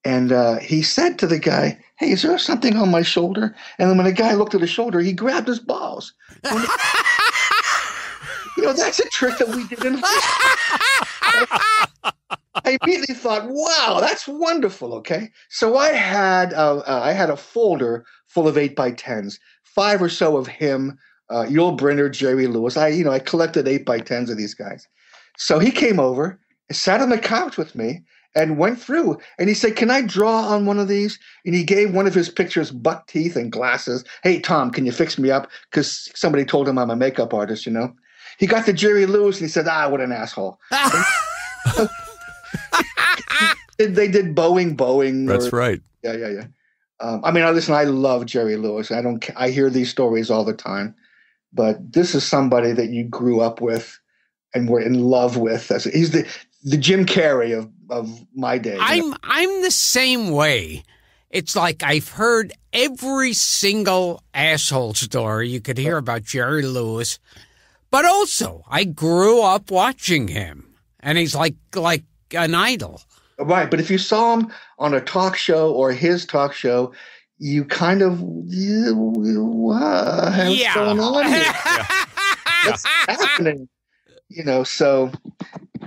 S2: And he said to the guy, "Hey, is there something on my shoulder?" And then when the guy looked at his shoulder, he grabbed his balls. That's a trick that we did in high school. I immediately thought, wow, that's wonderful, okay? So I had a folder full of 8x10s, 5 or so of him, Yul Brynner, Jerry Lewis. I collected 8x10s of these guys. So he came over, sat on the couch with me, and went through. And he said, "Can I draw on one of these?" And he gave one of his pictures buck teeth and glasses. "Hey, Tom, can you fix me up?" Because somebody told him I'm a makeup artist, He got to Jerry Lewis and he said, "What an asshole." They did Boeing.
S3: That's right.
S2: Yeah. Listen, I love Jerry Lewis. I hear these stories all the time, but this is somebody that you grew up with and were in love with. He's the Jim Carrey of my day.
S1: I'm the same way. It's like I've heard every single asshole story you could hear about Jerry Lewis, but also I grew up watching him, and he's like an idol.
S2: Right, but if you saw him on a talk show or his talk show, you kind of what's going on here? What's happening? So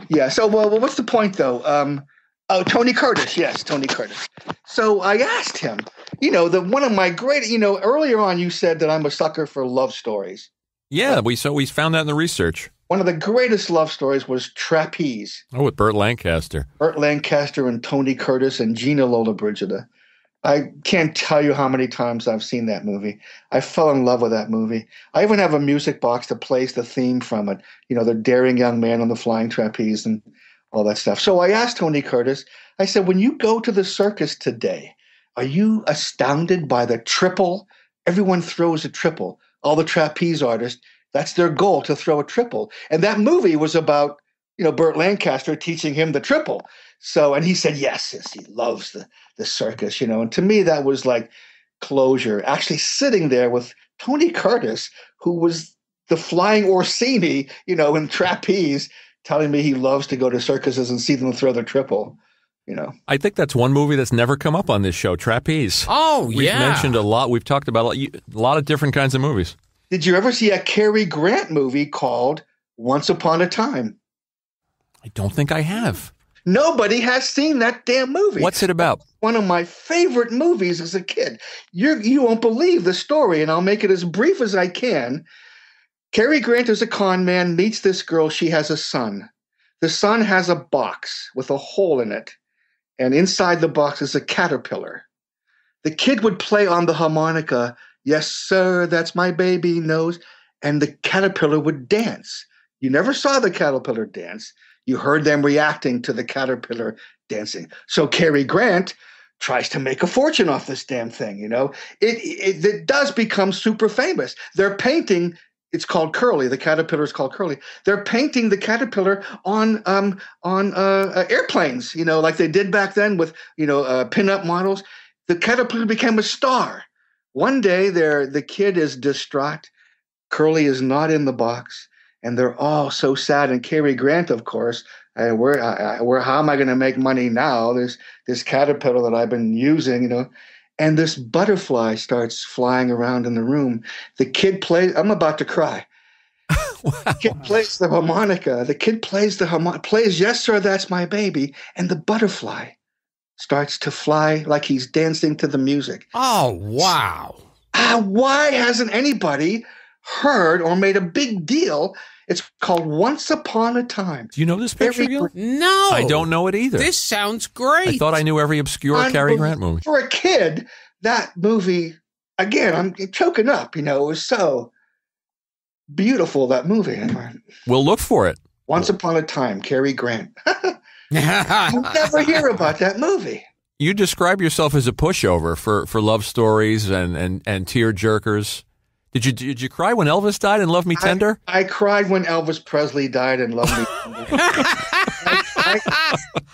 S2: yeah. So well, what's the point though? Tony Curtis. Yes, Tony Curtis. So I asked him. One of my great. Earlier on, you said that I'm a sucker for love stories.
S3: Yeah, we found that in the research.
S2: One of the greatest love stories was Trapeze.
S3: Oh, with Burt Lancaster.
S2: Burt Lancaster and Tony Curtis and Gina Lollobrigida. I can't tell you how many times I've seen that movie. I fell in love with that movie. I even have a music box that plays the theme from it. The daring young man on the flying trapeze and all that stuff. So I asked Tony Curtis, I said, when you go to the circus today, are you astounded by the triple? Everyone throws a triple. All the trapeze artists, that's their goal, to throw a triple. And that movie was about, Burt Lancaster teaching him the triple. So, and he said, yes, he loves the circus, and to me, that was like closure, actually sitting there with Tony Curtis, who was the flying Orsini, in trapeze, telling me he loves to go to circuses and see them throw the triple.
S3: I think that's one movie that's never come up on this show, Trapeze.
S1: Oh,
S3: We've mentioned a lot. We've talked about a lot of different kinds of movies.
S2: Did you ever see a Cary Grant movie called Once Upon a Time?
S3: I don't think I have.
S2: Nobody has seen that damn movie.
S3: What's it about?
S2: One of my favorite movies as a kid. You won't believe the story, and I'll make it as brief as I can. Cary Grant is a con man, meets this girl. She has a son. The son has a box with a hole in it, and inside the box is a caterpillar. The kid would play on the harmonica, "Yes, sir, that's my baby nose," and the caterpillar would dance. You never saw the caterpillar dance. You heard them reacting to the caterpillar dancing. So Cary Grant tries to make a fortune off this damn thing, It does become super famous. They're painting, it's called Curly. The caterpillar is called Curly. They're painting the caterpillar on airplanes, like they did back then with, pinup models. The caterpillar became a star. One day the kid is distraught. Curly is not in the box. And they're all so sad. And Cary Grant, of course, how am I going to make money now? There's this caterpillar that I've been using, and this butterfly starts flying around in the room. The kid plays, I'm about to cry. Wow. The kid plays the harmonica. The kid plays plays, "Yes, sir, that's my baby." And the butterfly starts to fly like he's dancing to the music.
S1: Oh, wow.
S2: Why hasn't anybody heard or made a big deal. It's called Once Upon a Time.
S3: Do you know this picture, Gil?
S1: No.
S3: I don't know it either.
S1: This sounds great.
S3: I thought I knew every obscure Cary Grant movie.
S2: For a kid, that movie, again, I'm choking up, it was so beautiful, that movie.
S3: We'll look for it.
S2: Once Upon a Time, Cary Grant. You never hear about that movie.
S3: You describe yourself as a pushover for love stories and tear jerkers. Did you cry when Elvis died and Love Me Tender?
S2: I cried when Elvis Presley died and Love Me Tender.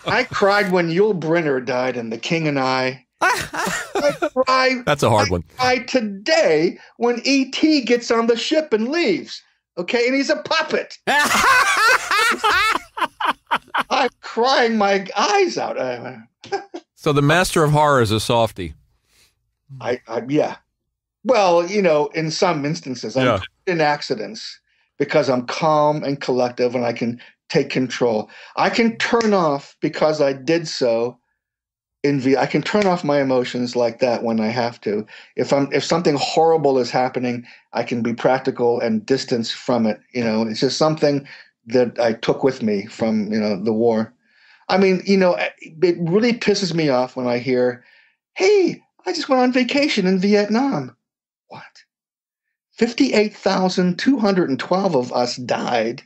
S2: I cried when Yul Brynner died and The King and I.
S3: That's a hard one.
S2: I cried today when E.T. gets on the ship and leaves. Okay, and he's a puppet. I'm crying my eyes out.
S3: So the master of horror is a softie.
S2: Yeah. Well, in some instances, I'm in accidents because I'm calm and collective and I can take control. I can turn off because I did so. I can turn off my emotions like that when I have to. If something horrible is happening, I can be practical and distance from it. It's just something that I took with me from the war. I mean, it really pisses me off when I hear, "Hey, I just went on vacation in Vietnam." What? 58,212 of us died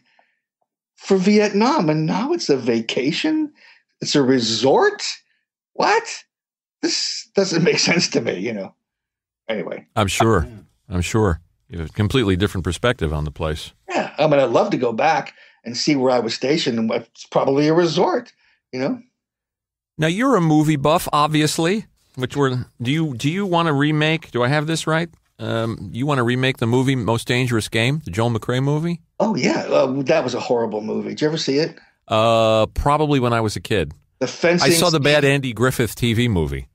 S2: for Vietnam, and now it's a vacation? It's a resort? What? This doesn't make sense to me, Anyway.
S3: I'm sure. You have a completely different perspective on the place.
S2: Yeah. I mean, I'd love to go back and see where I was stationed, and it's probably a resort,
S3: Now, you're a movie buff, obviously. Do you want to remake? Do I have this right? You want to remake the movie Most Dangerous Game, the Joel McCrea movie?
S2: Oh yeah, that was a horrible movie. Did you ever see it?
S3: Probably when I was a kid.
S2: The fencing.
S3: I saw the bad Andy Griffith TV movie.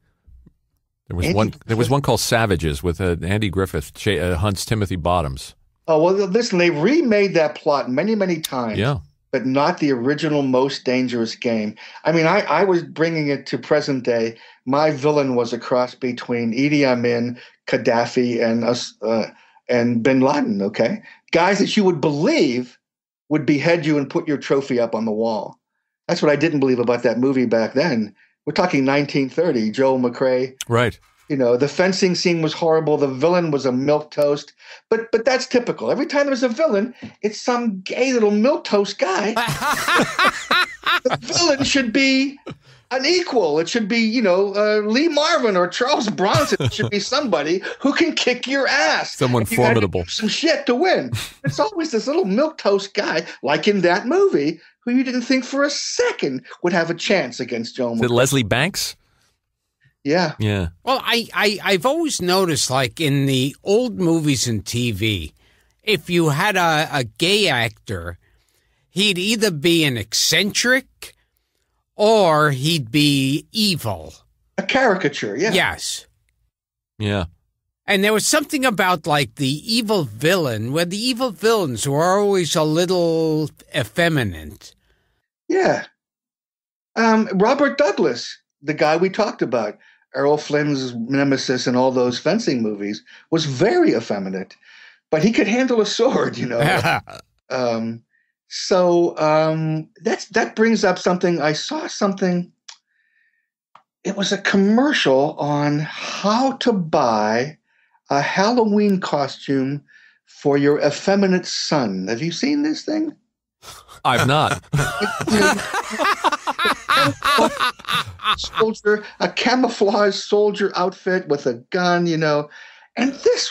S3: There was one called Savages with Andy Griffith hunts Timothy Bottoms.
S2: Oh well, listen, they remade that plot many, many times.
S3: Yeah.
S2: But not the original Most Dangerous Game. I mean, I was bringing it to present day. My villain was a cross between Idi Amin, Gaddafi, and Bin Laden, okay? Guys that you would believe would behead you and put your trophy up on the wall. That's what I didn't believe about that movie back then. We're talking 1930, Joel McCrea.
S3: Right.
S2: The fencing scene was horrible. The villain was a milquetoast. But that's typical. Every time there's a villain, it's some gay little milquetoast guy. The villain should be an equal. It should be, Lee Marvin or Charles Bronson. It should be somebody who can kick your ass.
S3: Someone formidable.
S2: Some shit to win. It's always this little milquetoast guy, like in that movie, who you didn't think for a second would have a chance against Joel McCrea.
S3: Is it Leslie Banks?
S2: Yeah.
S3: Yeah.
S1: Well, I've always noticed, like in the old movies and TV, if you had a gay actor, he'd either be an eccentric or he'd be evil.
S2: A caricature, yeah.
S1: Yes.
S3: Yeah.
S1: And there was something about like the evil villain, where the evil villains were always a little effeminate.
S2: Yeah. Robert Douglas, the guy we talked about, Errol Flynn's nemesis in all those fencing movies, was very effeminate, but he could handle a sword, So that brings up something. I saw something. It was a commercial on how to buy a Halloween costume for your effeminate son. Have you seen this thing?
S3: I've not.
S2: A camouflage soldier outfit with a gun, and this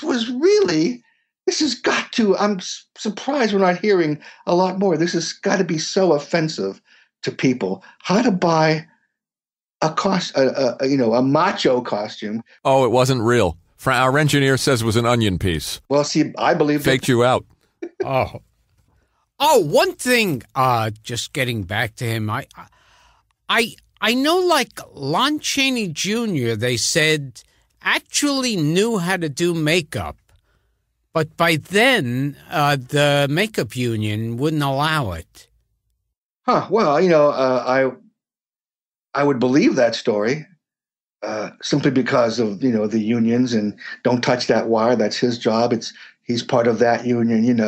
S2: has got to, I'm surprised we're not hearing a lot more. This has got to be so offensive to people. How to buy a macho costume.
S3: Oh, it wasn't real. Our engineer says it was an onion piece.
S2: Well, see, I believe
S3: faked you out.
S1: Oh, one thing, just getting back to him, I know, like, Lon Chaney Jr., they said, actually knew how to do makeup. But by then, the makeup union wouldn't allow it.
S2: Huh. Well, I would believe that story simply because of, the unions and don't touch that wire. That's his job. he's part of that union,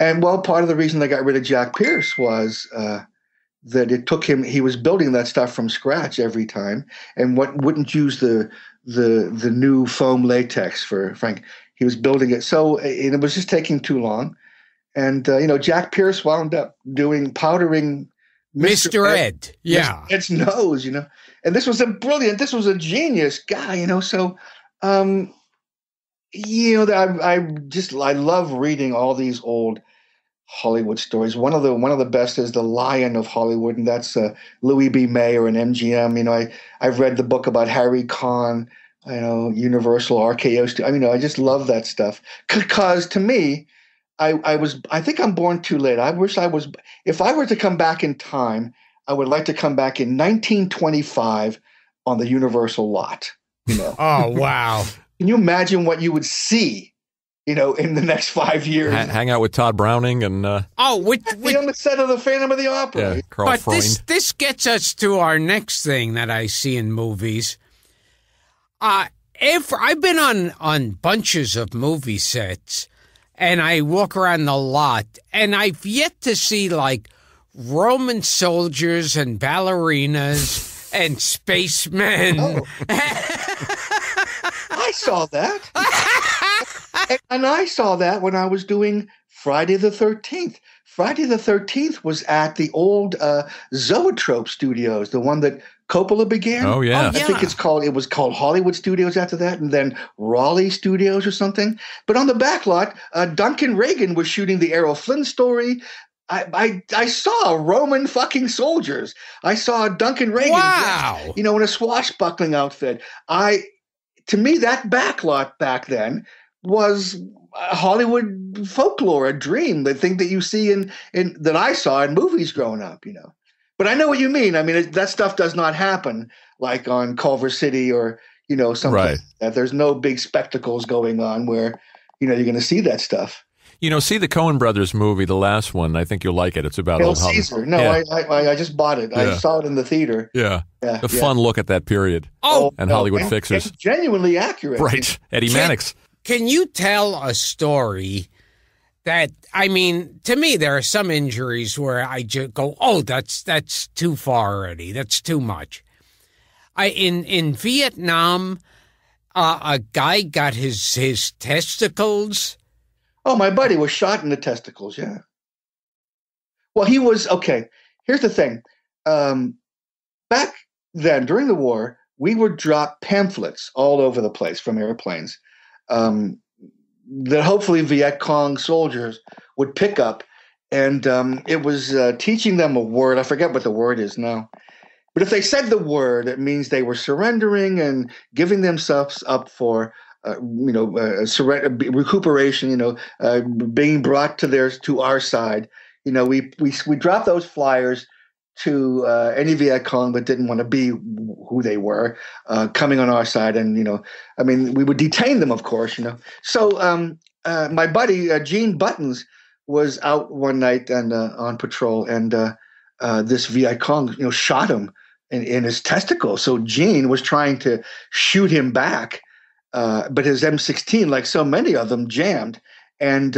S2: and well, part of the reason they got rid of Jack Pierce was that it took him. He was building that stuff from scratch every time, and wouldn't use the new foam latex for Frank. He was building it, so and it was just taking too long. And Jack Pierce wound up powdering
S1: Mr. Ed. Yeah,
S2: Ed's nose. And this was a genius guy. So. I love reading all these old Hollywood stories. One of the best is The Lion of Hollywood, and that's Louis B. Mayer and MGM. I've read the book about Harry Conn, Universal, RKO. I just love that stuff because to me, I think I'm born too late. I wish I was. If I were to come back in time, I would like to come back in 1925 on the Universal lot.
S1: Oh wow.
S2: Can you imagine what you would see, in the next 5 years?
S3: Hang out with Todd Browning and
S2: be on the set of the Phantom of the Opera.
S3: Yeah, Carl Freund.
S1: This gets us to our next thing that I see in movies. If I've been on bunches of movie sets, and I walk around the lot, and I've yet to see like Roman soldiers and ballerinas and spacemen.
S2: Oh. I saw that. And I saw that when I was doing Friday the 13th. Friday the 13th was at the old Zoetrope Studios, the one that Coppola began.
S3: Oh, yeah.
S2: I think it was called Hollywood Studios after that, and then Raleigh Studios or something. But on the back lot, Duncan Reagan was shooting the Errol Flynn story. I saw Roman fucking soldiers. I saw Duncan Reagan,
S1: wow,
S2: in a swashbuckling outfit. To me, that backlot back then was Hollywood folklore, a dream, the thing that you see in that I saw in movies growing up, But I know what you mean. I mean, that stuff does not happen like on Culver City or, something
S3: right.
S2: like that. There's no big spectacles going on where, you're going to see that stuff.
S3: See the Coen Brothers movie, the last one. I think you'll like it. It's about
S2: Hail
S3: old
S2: Caesar. No,
S3: yeah.
S2: I just bought it. Yeah. I saw it in the theater.
S3: Yeah. A fun look at that period. And Hollywood fixers.
S2: It's genuinely accurate.
S3: Right. Eddie Mannix.
S1: Can you tell a story that, to me, there are some injuries where I just go, oh, that's too far already. That's too much. In Vietnam, a guy got his testicles.
S2: Oh, my buddy was shot in the testicles, yeah. Well, he was, okay, here's the thing. Back then, during the war, we would drop pamphlets all over the place from airplanes that hopefully Viet Cong soldiers would pick up. And it was teaching them a word. I forget what the word is now. But if they said the word, it means they were surrendering and giving themselves up for recuperation, being brought to our side. We dropped those flyers to any Viet Cong that didn't want to be who they were, coming on our side. And, we would detain them, of course, So my buddy, Gene Buttons, was out one night and on patrol, and this Viet Cong, shot him in his testicles. So Gene was trying to shoot him back. But his M16, like so many of them, jammed, and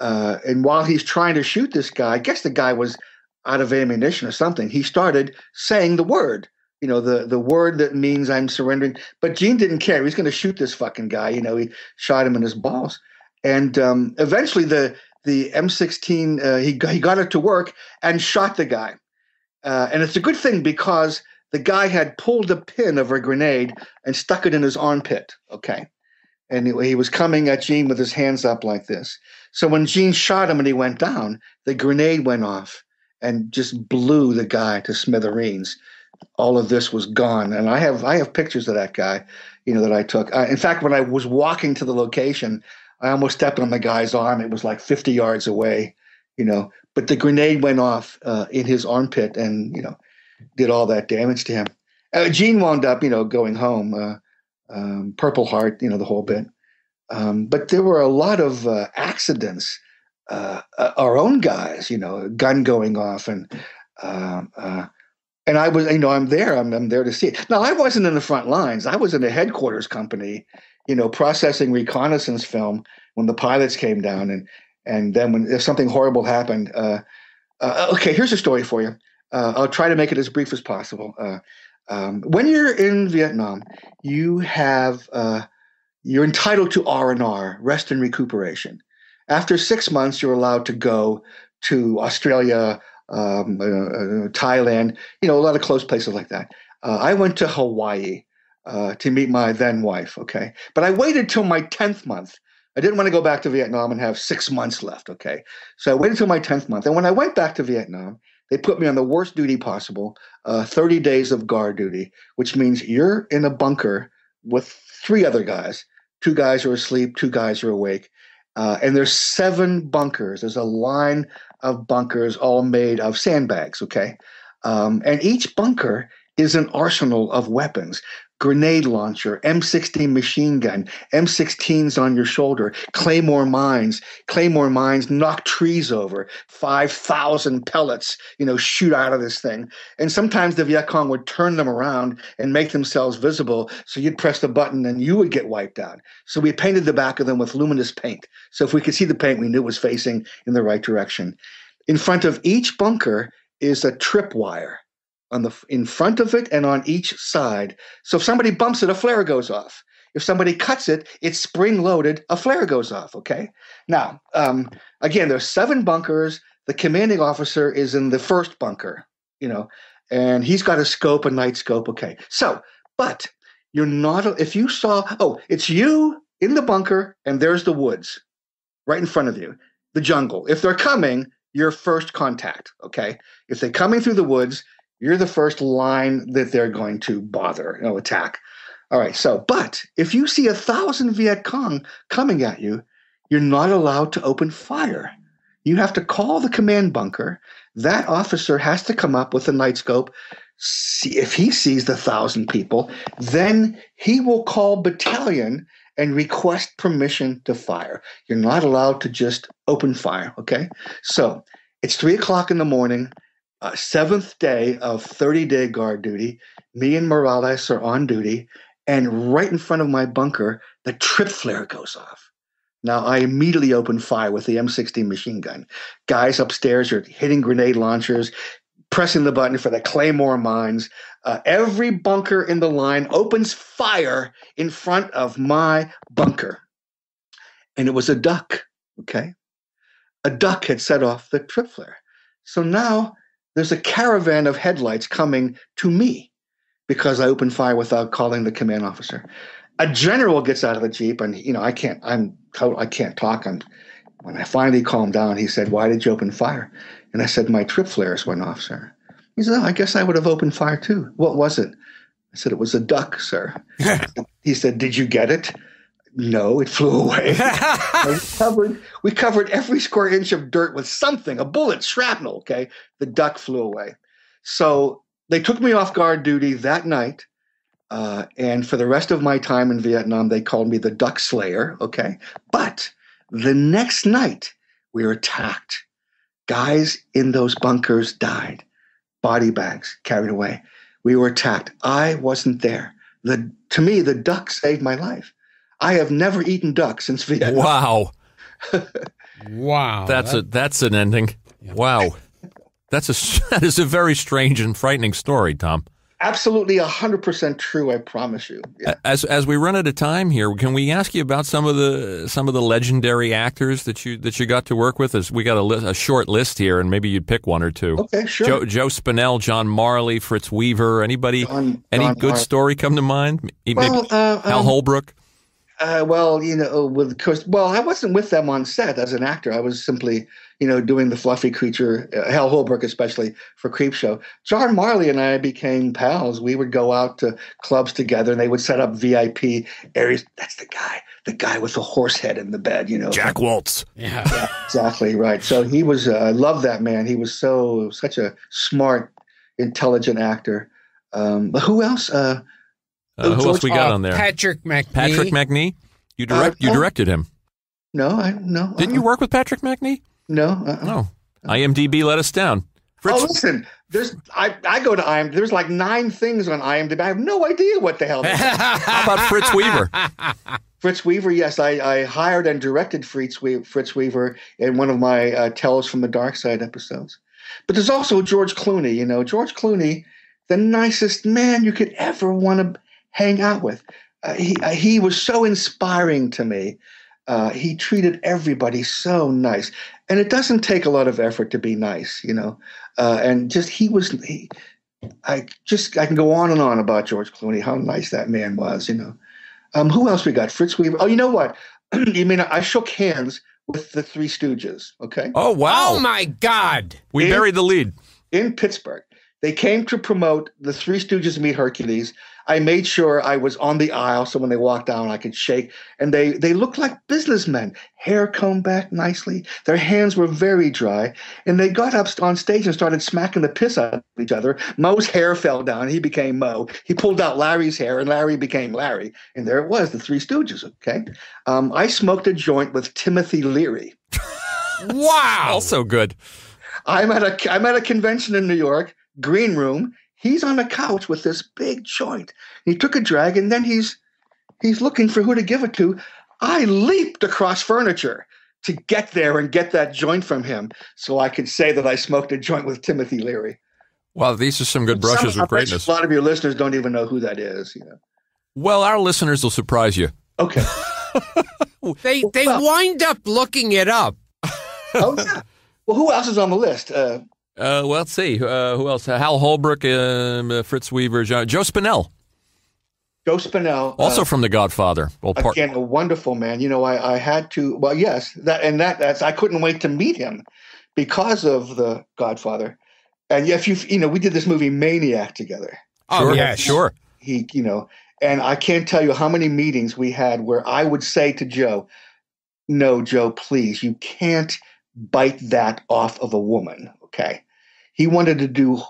S2: while he's trying to shoot this guy, I guess the guy was out of ammunition or something. He started saying the word, the word that means I'm surrendering. But Gene didn't care. He was going to shoot this fucking guy. He shot him in his balls, and eventually the M16 he got it to work and shot the guy, and it's a good thing because the guy had pulled a pin of a grenade and stuck it in his armpit, okay? And he was coming at Gene with his hands up like this. So when Gene shot him and he went down, the grenade went off and just blew the guy to smithereens. All of this was gone. And I have pictures of that guy, that I took. In fact, when I was walking to the location, I almost stepped on the guy's arm. It was like 50 yards away, But the grenade went off in his armpit and, did all that damage to him. Gene wound up, going home, Purple Heart, the whole bit. But there were a lot of accidents. Our own guys, a gun going off, and I was, I'm there to see it. Now, I wasn't in the front lines. I was in a headquarters company, processing reconnaissance film when the pilots came down, and then if something horrible happened. Okay, here's a story for you. I'll try to make it as brief as possible. When you're in Vietnam, you're entitled to R&R, rest and recuperation. After 6 months, you're allowed to go to Australia, Thailand, a lot of close places like that. I went to Hawaii to meet my then wife, okay? But I waited till my 10th month. I didn't want to go back to Vietnam and have 6 months left, okay? So I waited till my 10th month. And when I went back to Vietnam, they put me on the worst duty possible, 30 days of guard duty, which means you're in a bunker with 3 other guys. 2 guys are asleep, 2 guys are awake. And there's 7 bunkers. There's a line of bunkers all made of sandbags, okay? And each bunker is an arsenal of weapons. Grenade launcher, M16 machine gun, M16s on your shoulder, claymore mines knock trees over, 5,000 pellets, shoot out of this thing. And sometimes the Viet Cong would turn them around and make themselves visible, so you'd press the button and you would get wiped out. So we painted the back of them with luminous paint. So if we could see the paint, we knew it was facing in the right direction. In front of each bunker is a tripwire in front of it and on each side. So if somebody bumps it, a flare goes off. If somebody cuts it, it's spring-loaded, a flare goes off, okay? Now, again, there's 7 bunkers. The commanding officer is in the first bunker, and he's got a night scope, okay? So, but you're not, if you saw, it's you in the bunker, and there's the woods right in front of you, the jungle. If they're coming, you're first contact, okay? If they're coming through the woods, you're the first line that they're going to bother, attack. All right, but if you see 1,000 Viet Cong coming at you, you're not allowed to open fire. You have to call the command bunker. That officer has to come up with a night scope. See if he sees the 1,000 people, then he will call battalion and request permission to fire. You're not allowed to just open fire, okay? So it's 3 o'clock in the morning. 7th day of 30-day guard duty. Me and Morales are on duty, and right in front of my bunker, the trip flare goes off. Now, I immediately open fire with the M16 machine gun. Guys upstairs are hitting grenade launchers, pressing the button for the claymore mines. Every bunker in the line opens fire in front of my bunker. And it was a duck, okay? A duck had set off the trip flare. So now there's a caravan of headlights coming to me because I opened fire without calling the command officer. A general gets out of the Jeep, and I can't talk. When I finally calmed down, he said, "Why did you open fire?" And I said, "My trip flares went off, sir." He said, "I guess I would have opened fire too." "What was it?" I said, "It was a duck, sir." He said, "Did you get it?" "No, it flew away." We covered every square inch of dirt with something, a bullet, shrapnel, okay? The duck flew away. So they took me off guard duty that night, and for the rest of my time in Vietnam, they called me the Duck Slayer, okay? But the next night, we were attacked. Guys in those bunkers died. Body bags carried away. We were attacked. I wasn't there. To me, the duck saved my life. I have never eaten duck since Vietnam.
S3: Wow.
S1: Wow.
S3: That's an ending. Yeah. Wow. That is a very strange and frightening story, Tom.
S2: Absolutely 100% true, I promise you. Yeah.
S3: As we run out of time here, can we ask you about some of the legendary actors that you got to work with? As we got a short list here, and maybe you'd pick one or two.
S2: Okay, sure.
S3: Joe Spinell, John Marley, Fritz Weaver. Anybody? Any good story come to mind?
S2: Well,
S3: Hal Holbrook.
S2: I wasn't with them on set as an actor. I was simply, doing the fluffy creature, Hal Holbrook especially, for Creepshow. John Marley and I became pals. We would go out to clubs together, and they would set up VIP areas. That's the guy with the horse head in the bed,
S3: Jack Waltz.
S2: Yeah, exactly right. So he was. I love that man. He was such a smart, intelligent actor. But who else?
S3: Who else we got on there?
S1: Patrick McNee.
S3: Patrick McNee? You directed him.
S2: No.
S3: Didn't you work with Patrick McNee?
S2: No.
S3: No. IMDb let us down.
S2: Listen. I go to IMDb. There's like 9 things on IMDb. I have no idea what the hell they are.
S3: How about Fritz Weaver?
S2: Fritz Weaver, yes. I hired and directed Fritz Weaver in one of my Tales from the Dark Side episodes. But there's also George Clooney. You know, George Clooney, the nicest man you could ever want to hang out with. He was so inspiring to me. He treated everybody so nice. And it doesn't take a lot of effort to be nice, you know. And just I can go on and on about George Clooney, how nice that man was, you know. Who else we got? Fritz Weaver. Oh, you know what? You mean I shook hands with the Three Stooges, okay?
S3: Oh, wow.
S1: Oh, my God.
S3: We buried the lead.
S2: In Pittsburgh. They came to promote the Three Stooges Meet Hercules. I made sure I was on the aisle so when they walked down I could shake. And they looked like businessmen, hair combed back nicely. Their hands were very dry. And they got up on stage and started smacking the piss out of each other. Moe's hair fell down. He became Moe. He pulled out Larry's hair and Larry became Larry. And there it was, the Three Stooges, okay? I smoked a joint with Timothy Leary.
S1: Wow.
S3: Also good.
S2: I'm at a convention in New York, green room. He's on the couch with this big joint. He took a drag, and then he's looking for who to give it to. I leaped across furniture to get there and get that joint from him so I could say that I smoked a joint with Timothy Leary.
S3: Wow, these are some good brushes with greatness.
S2: A lot of your listeners don't even know who that is. You know.
S3: Well, our listeners will surprise you.
S2: Okay.
S1: They wind up looking it up.
S2: Oh, yeah. Well, who else is on the list?
S3: Well, let's see. Who else? Hal Holbrook, Fritz Weaver, Joe Spinell.
S2: Joe Spinell.
S3: Also from The Godfather.
S2: Again, a wonderful man. You know, I had to, well, yes, that's, I couldn't wait to meet him because of The Godfather. And if we did this movie Maniac together.
S1: Oh,
S3: sure.
S1: yeah, sure.
S2: He, and I can't tell you how many meetings we had where I would say to Joe, no, Joe, please, you can't bite that off of a woman. Okay. He wanted to do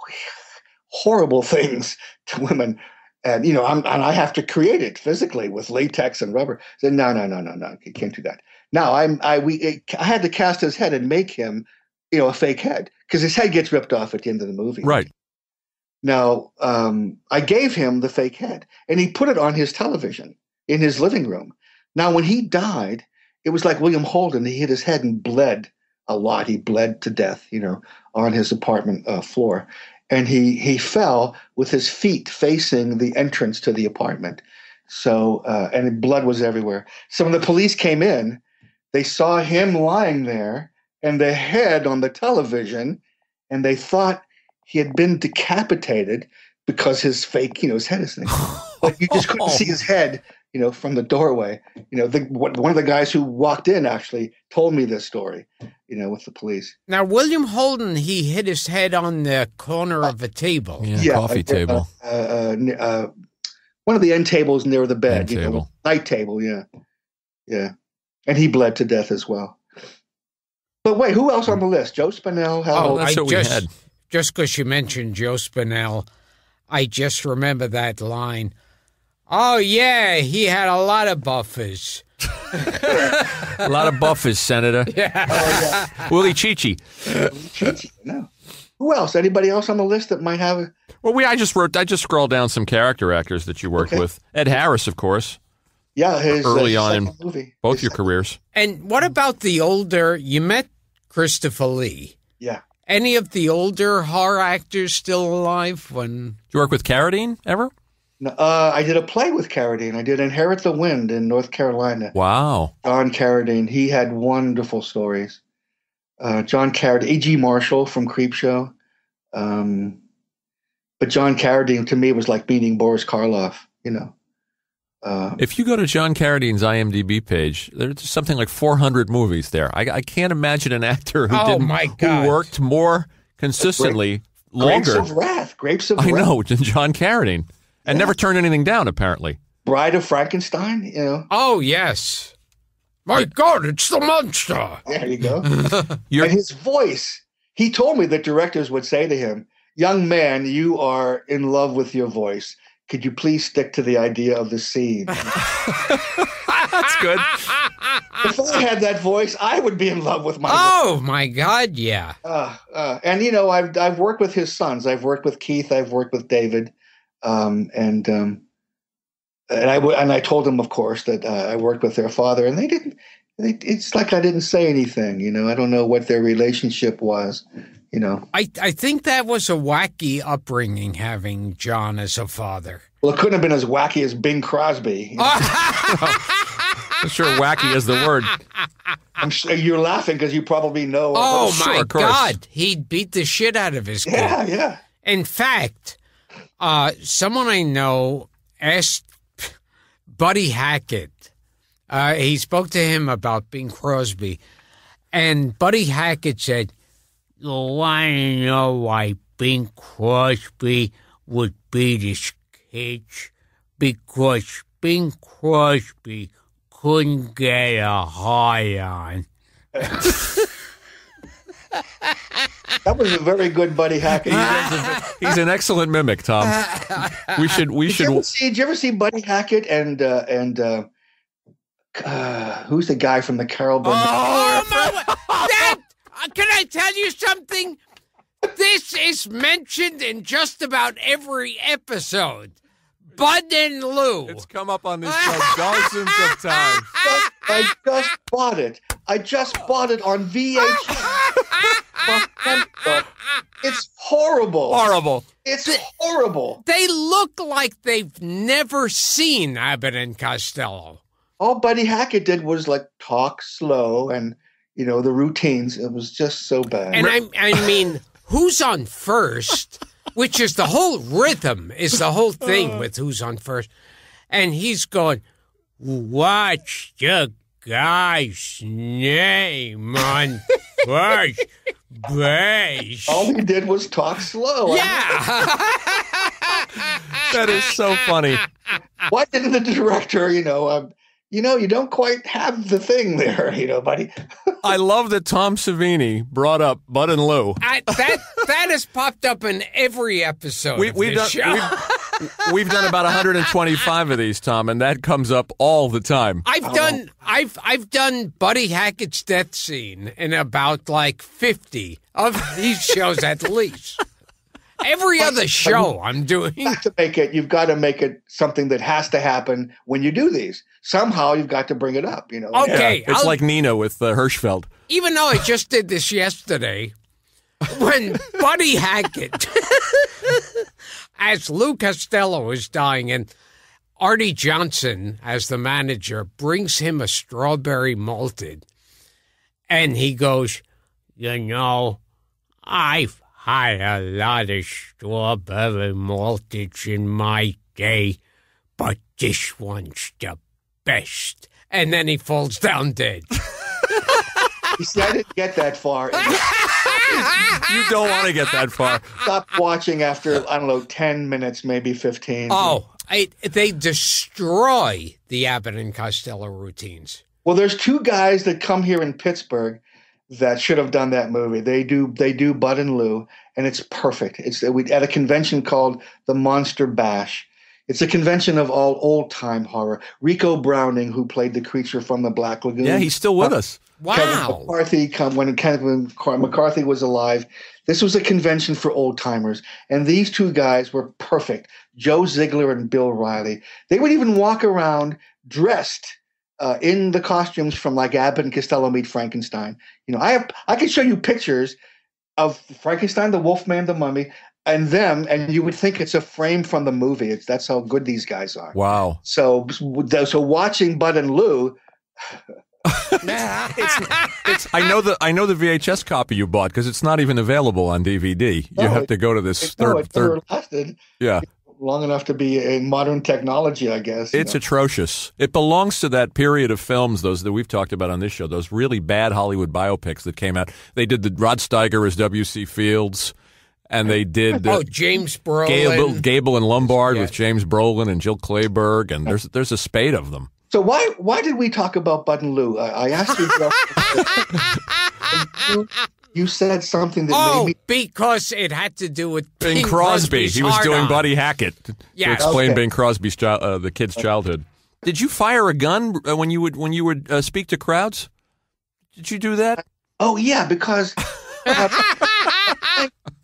S2: horrible things to women. And, I have to create it physically with latex and rubber. I said, no, you can't do that. Now I had to cast his head and make him, a fake head because his head gets ripped off at the end of the movie.
S3: Right.
S2: Now, I gave him the fake head and he put it on his television in his living room. Now, when he died, it was like William Holden. He hit his head and bled a lot. He bled to death, on his apartment floor. And he fell with his feet facing the entrance to the apartment. So, and blood was everywhere. So when the police came in, they saw him lying there and the head on the television, and they thought he had been decapitated because his fake, his head is there. But you just couldn't see his head, from the doorway. One of the guys who walked in actually told me this story, with the police.
S1: Now, William Holden, he hit his head on the corner of a table.
S3: Coffee table.
S2: One of the end tables near the bed. Night table, yeah. And he bled to death as well. But wait, who else on the list? Joe Spinell?
S3: That's what we had.
S1: Just because you mentioned Joe Spinell, I just remember that line. Oh, yeah, he had a lot of buffers.
S3: A lot of buffers, Senator.
S1: Yeah.
S2: Oh, yeah.
S3: Willie Chichi.
S2: No. Who else? Anybody else on the list that might have?
S3: Well, I just scrolled down some character actors that you worked with. Ed Harris, of course.
S2: Yeah, his
S3: early on in
S2: movie.
S3: Both your careers.
S1: And what about you met Christopher Lee.
S2: Yeah.
S1: Any of the older horror actors still alive?
S3: Did you work with Carradine ever?
S2: No, I did a play with Carradine. I did Inherit the Wind in North Carolina.
S3: Wow.
S2: John Carradine. He had wonderful stories. John Carradine, A.G. Marshall from Creepshow. But John Carradine, to me, was like meeting Boris Karloff,
S3: If you go to John Carradine's IMDb page, there's something like 400 movies there. I can't imagine an actor who worked more consistently longer.
S2: Grapes of Wrath.
S3: I know, than John Carradine. And never turned anything down, apparently.
S2: Bride of Frankenstein,
S1: Oh, yes. My God, it's the monster.
S2: There you go. And his voice, he told me that directors would say to him, young man, you are in love with your voice. Could you please stick to the idea of the scene?
S3: That's good.
S2: If I had that voice, I would be in love with my voice.
S1: Oh, my God, yeah.
S2: And, I've worked with his sons. I've worked with Keith. I've worked with David. And I told them, of course, that I worked with their father. And they didn't. It's like I didn't say anything. I don't know what their relationship was.
S1: I think that was a wacky upbringing, having John as a father.
S2: Well, it couldn't have been as wacky as Bing Crosby.
S3: I'm sure wacky is the word.
S2: I'm sure you're laughing because you probably know.
S1: Oh,
S3: Sure,
S1: my
S3: of course.
S1: God. He'd beat the shit out of his kid.
S2: Yeah.
S1: In fact, someone I know asked Buddy Hackett. He spoke to him about Bing Crosby. And Buddy Hackett said, "I know why Bing Crosby would beat his kids, because Bing Crosby couldn't get a high on."
S2: That was a very good Buddy Hackett.
S3: He's an excellent mimic, Tom. We should.
S2: Did you ever see Buddy Hackett and who's the guy from the Carol Burnett?
S1: Can I tell you something? This is mentioned in just about every episode. Bud and Lou.
S3: It's come up on this show dozens of times.
S2: I just bought it. I just bought it on VHS. It's horrible.
S3: Horrible.
S2: It's horrible.
S1: They look like they've never seen Abbott and Costello.
S2: All Buddy Hackett did was like talk slow and, the routines. It was just so bad.
S1: And I mean, who's on first, which is the whole rhythm, is the whole thing with who's on first. And he's going, "What's the guy's name on first base?"
S2: All he did was talk slow.
S1: Yeah.
S3: That is so funny.
S2: Why didn't the director, you don't quite have the thing there, buddy.
S3: I love that Tom Savini brought up Bud and Lou.
S1: That has popped up in every episode of this show.
S3: We've done about 125 of these, Tom, and that comes up all the time.
S1: I've done Buddy Hackett's death scene in about like 50 of these shows at least. Every other show I'm doing.
S2: You've got to make it something that has to happen when you do these. Somehow you've got to bring it up,
S1: Okay.
S3: Yeah, it's like Nina with Hirschfeld.
S1: Even though I just did this yesterday, when Buddy Hackett, as Lou Costello is dying, and Artie Johnson, as the manager, brings him a strawberry malted, and he goes, "I've had a lot of strawberry malteds in my day, but this one's the best." And then he falls down dead.
S2: You see, I didn't get that far.
S3: You don't want to get that far.
S2: Stopped watching after, 10 minutes, maybe 15.
S1: Oh, they destroy the Abbott and Costello routines.
S2: Well, there's two guys that come here in Pittsburgh that should have done that movie. They do Bud and Lou, and it's perfect. It's at a convention called the Monster Bash. It's a convention of all old-time horror. Rico Browning, who played the creature from the Black Lagoon.
S3: Yeah, he's still with us.
S1: Wow.
S2: Kevin McCarthy, when McCarthy was alive, this was a convention for old-timers. And these two guys were perfect, Joe Ziegler and Bill Riley. They would even walk around dressed in the costumes from like Abbott and Costello Meet Frankenstein. I could show you pictures of Frankenstein, the Wolfman, the Mummy, and them, and you would think it's a frame from the movie. That's how good these guys are.
S3: Wow.
S2: So watching Bud and Lou.
S3: I know the VHS copy you bought because it's not even available on DVD. You have to go to this third.
S2: Lasted.
S3: Yeah.
S2: Long enough to be in modern technology, I guess.
S3: It's atrocious. It belongs to that period of films, those that we've talked about on this show, those really bad Hollywood biopics that came out. They did the Rod Steiger as W.C. Fields, and they did
S1: James Brolin.
S3: Gable and Lombard with James Brolin and Jill Clayburgh, and there's a spate of them.
S2: So why did we talk about Bud and Lou? I asked you. You said something that made me...
S1: because it had to do with
S3: Bing Crosby. He was doing Buddy Hackett to explain Bing Crosby's the kid's childhood. Did you fire a gun when you would speak to crowds? Did you do that?
S2: Oh yeah, because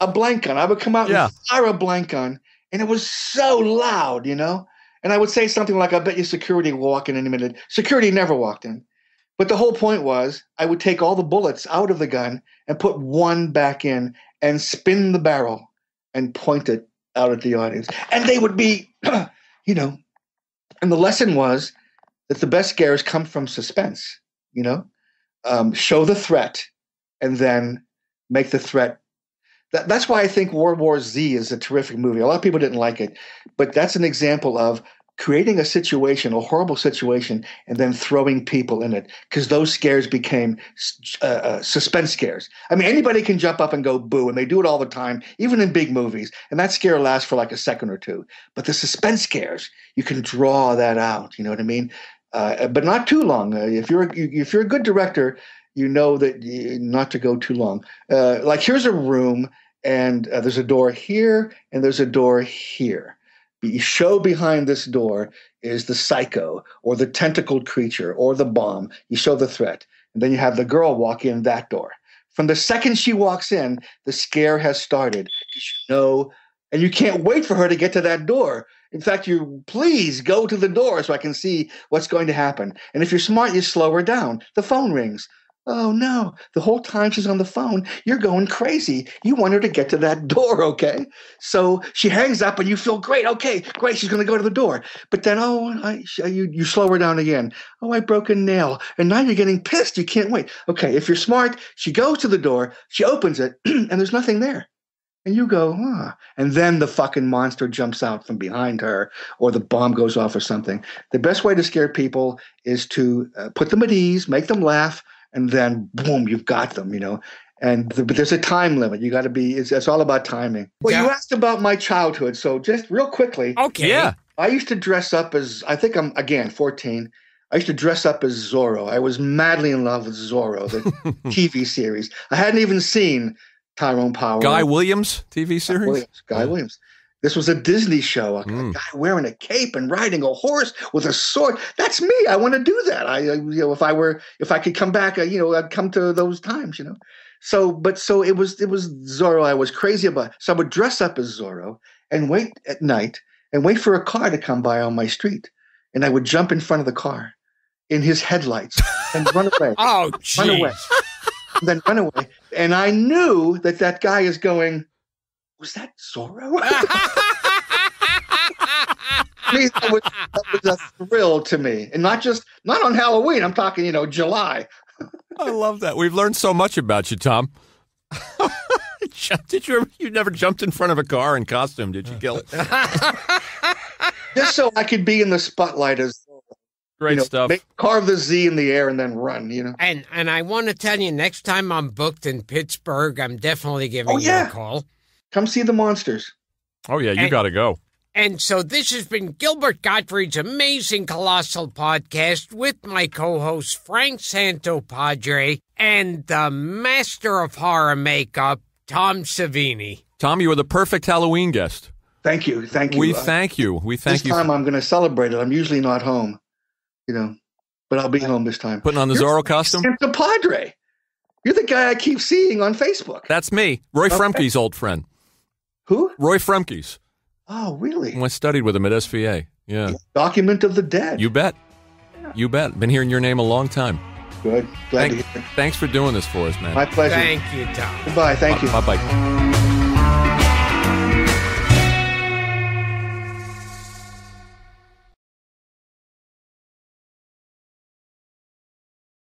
S2: a blank gun. I would come out and fire a blank gun, and it was so loud, you know. And I would say something like, "I bet you security will walk in any minute." Security never walked in. But the whole point was I would take all the bullets out of the gun and put one back in and spin the barrel and point it out at the audience. And they would be, you know, and the lesson was that the best scares come from suspense, you know, show the threat and then make the threat. That's why I think World War Z is a terrific movie. A lot of people didn't like it, but that's an example of creating a situation, a horrible situation, and then throwing people in it, because those scares became suspense scares. I mean, anybody can jump up and go boo, and they do it all the time, even in big movies, and that scare lasts for like a second or two. But the suspense scares, you can draw that out, you know what I mean? But not too long. If you're a good director, you know that not to go too long. Like here's a room, and there's a door here, and there's a door here. You show behind this door is the psycho or the tentacled creature or the bomb. You show the threat. And then you have the girl walk in that door. From the second she walks in, the scare has started. Because you know, and you can't wait for her to get to that door. In fact, you please go to the door so I can see what's going to happen. And if you're smart, you slow her down. The phone rings. Oh, no. The whole time she's on the phone, you're going crazy. You want her to get to that door, okay? So she hangs up and you feel great. Okay, great. She's going to go to the door. But then, you slow her down again. Oh, I broke a nail. And now you're getting pissed. You can't wait. Okay, if you're smart, she goes to the door, she opens it, and there's nothing there. And you go, and then the fucking monster jumps out from behind her, or the bomb goes off or something. The best way to scare people is to put them at ease, make them laugh, and then boom, you've got them, you know. But there's a time limit. You got to be. It's all about timing. Well, you asked about my childhood, so just real quickly.
S1: Okay. Yeah.
S2: I used to dress up as. I think I'm again 14. I used to dress up as Zorro. I was madly in love with Zorro, the TV series. I hadn't even seen Tyrone Power.
S3: Guy Williams TV series.
S2: Guy Williams. This was a Disney show. A guy wearing a cape and riding a horse with a sword. That's me. I want to do that. If I could come back, I'd come to those times, you know. So it was Zorro I was crazy about. So I would dress up as Zorro and wait at night and wait for a car to come by on my street, and I would jump in front of the car in his headlights and run away.
S1: Oh, geez.
S2: Run away. And then run away. And I knew that guy is going, was that Zorro? I mean, that was a thrill to me. And not on Halloween. I'm talking, July.
S3: I love that. We've learned so much about you, Tom. You never jumped in front of a car in costume, did you, Gil?
S2: Just so I could be in the spotlight as
S3: great stuff.
S2: Carve the Z in the air and then run,
S1: And I want to tell you, next time I'm booked in Pittsburgh, I'm definitely giving you a call.
S2: Come see the monsters.
S3: Oh, yeah, you got to go.
S1: And so this has been Gilbert Gottfried's amazing Colossal podcast with my co-host Frank Santopadre and the master of horror makeup, Tom Savini.
S3: Tom, you were the perfect Halloween guest.
S2: Thank you.
S3: We thank you.
S2: This time I'm going to celebrate it. I'm usually not home, but I'll be home this time.
S3: Putting on the Zorro costume?
S2: Santopadre. You're the guy I keep seeing on Facebook.
S3: That's me. Roy Fremke's old friend.
S2: Who?
S3: Roy Fremke's.
S2: Oh, really?
S3: I studied with him at SVA. Yeah.
S2: Document of the Dead.
S3: You bet. Yeah. You bet. Been hearing your name a long time.
S2: Good. Glad to hear it.
S3: Thanks for doing this for us, man.
S2: My pleasure.
S1: Thank you, Tom.
S2: Goodbye. Thank you.
S3: Bye-bye.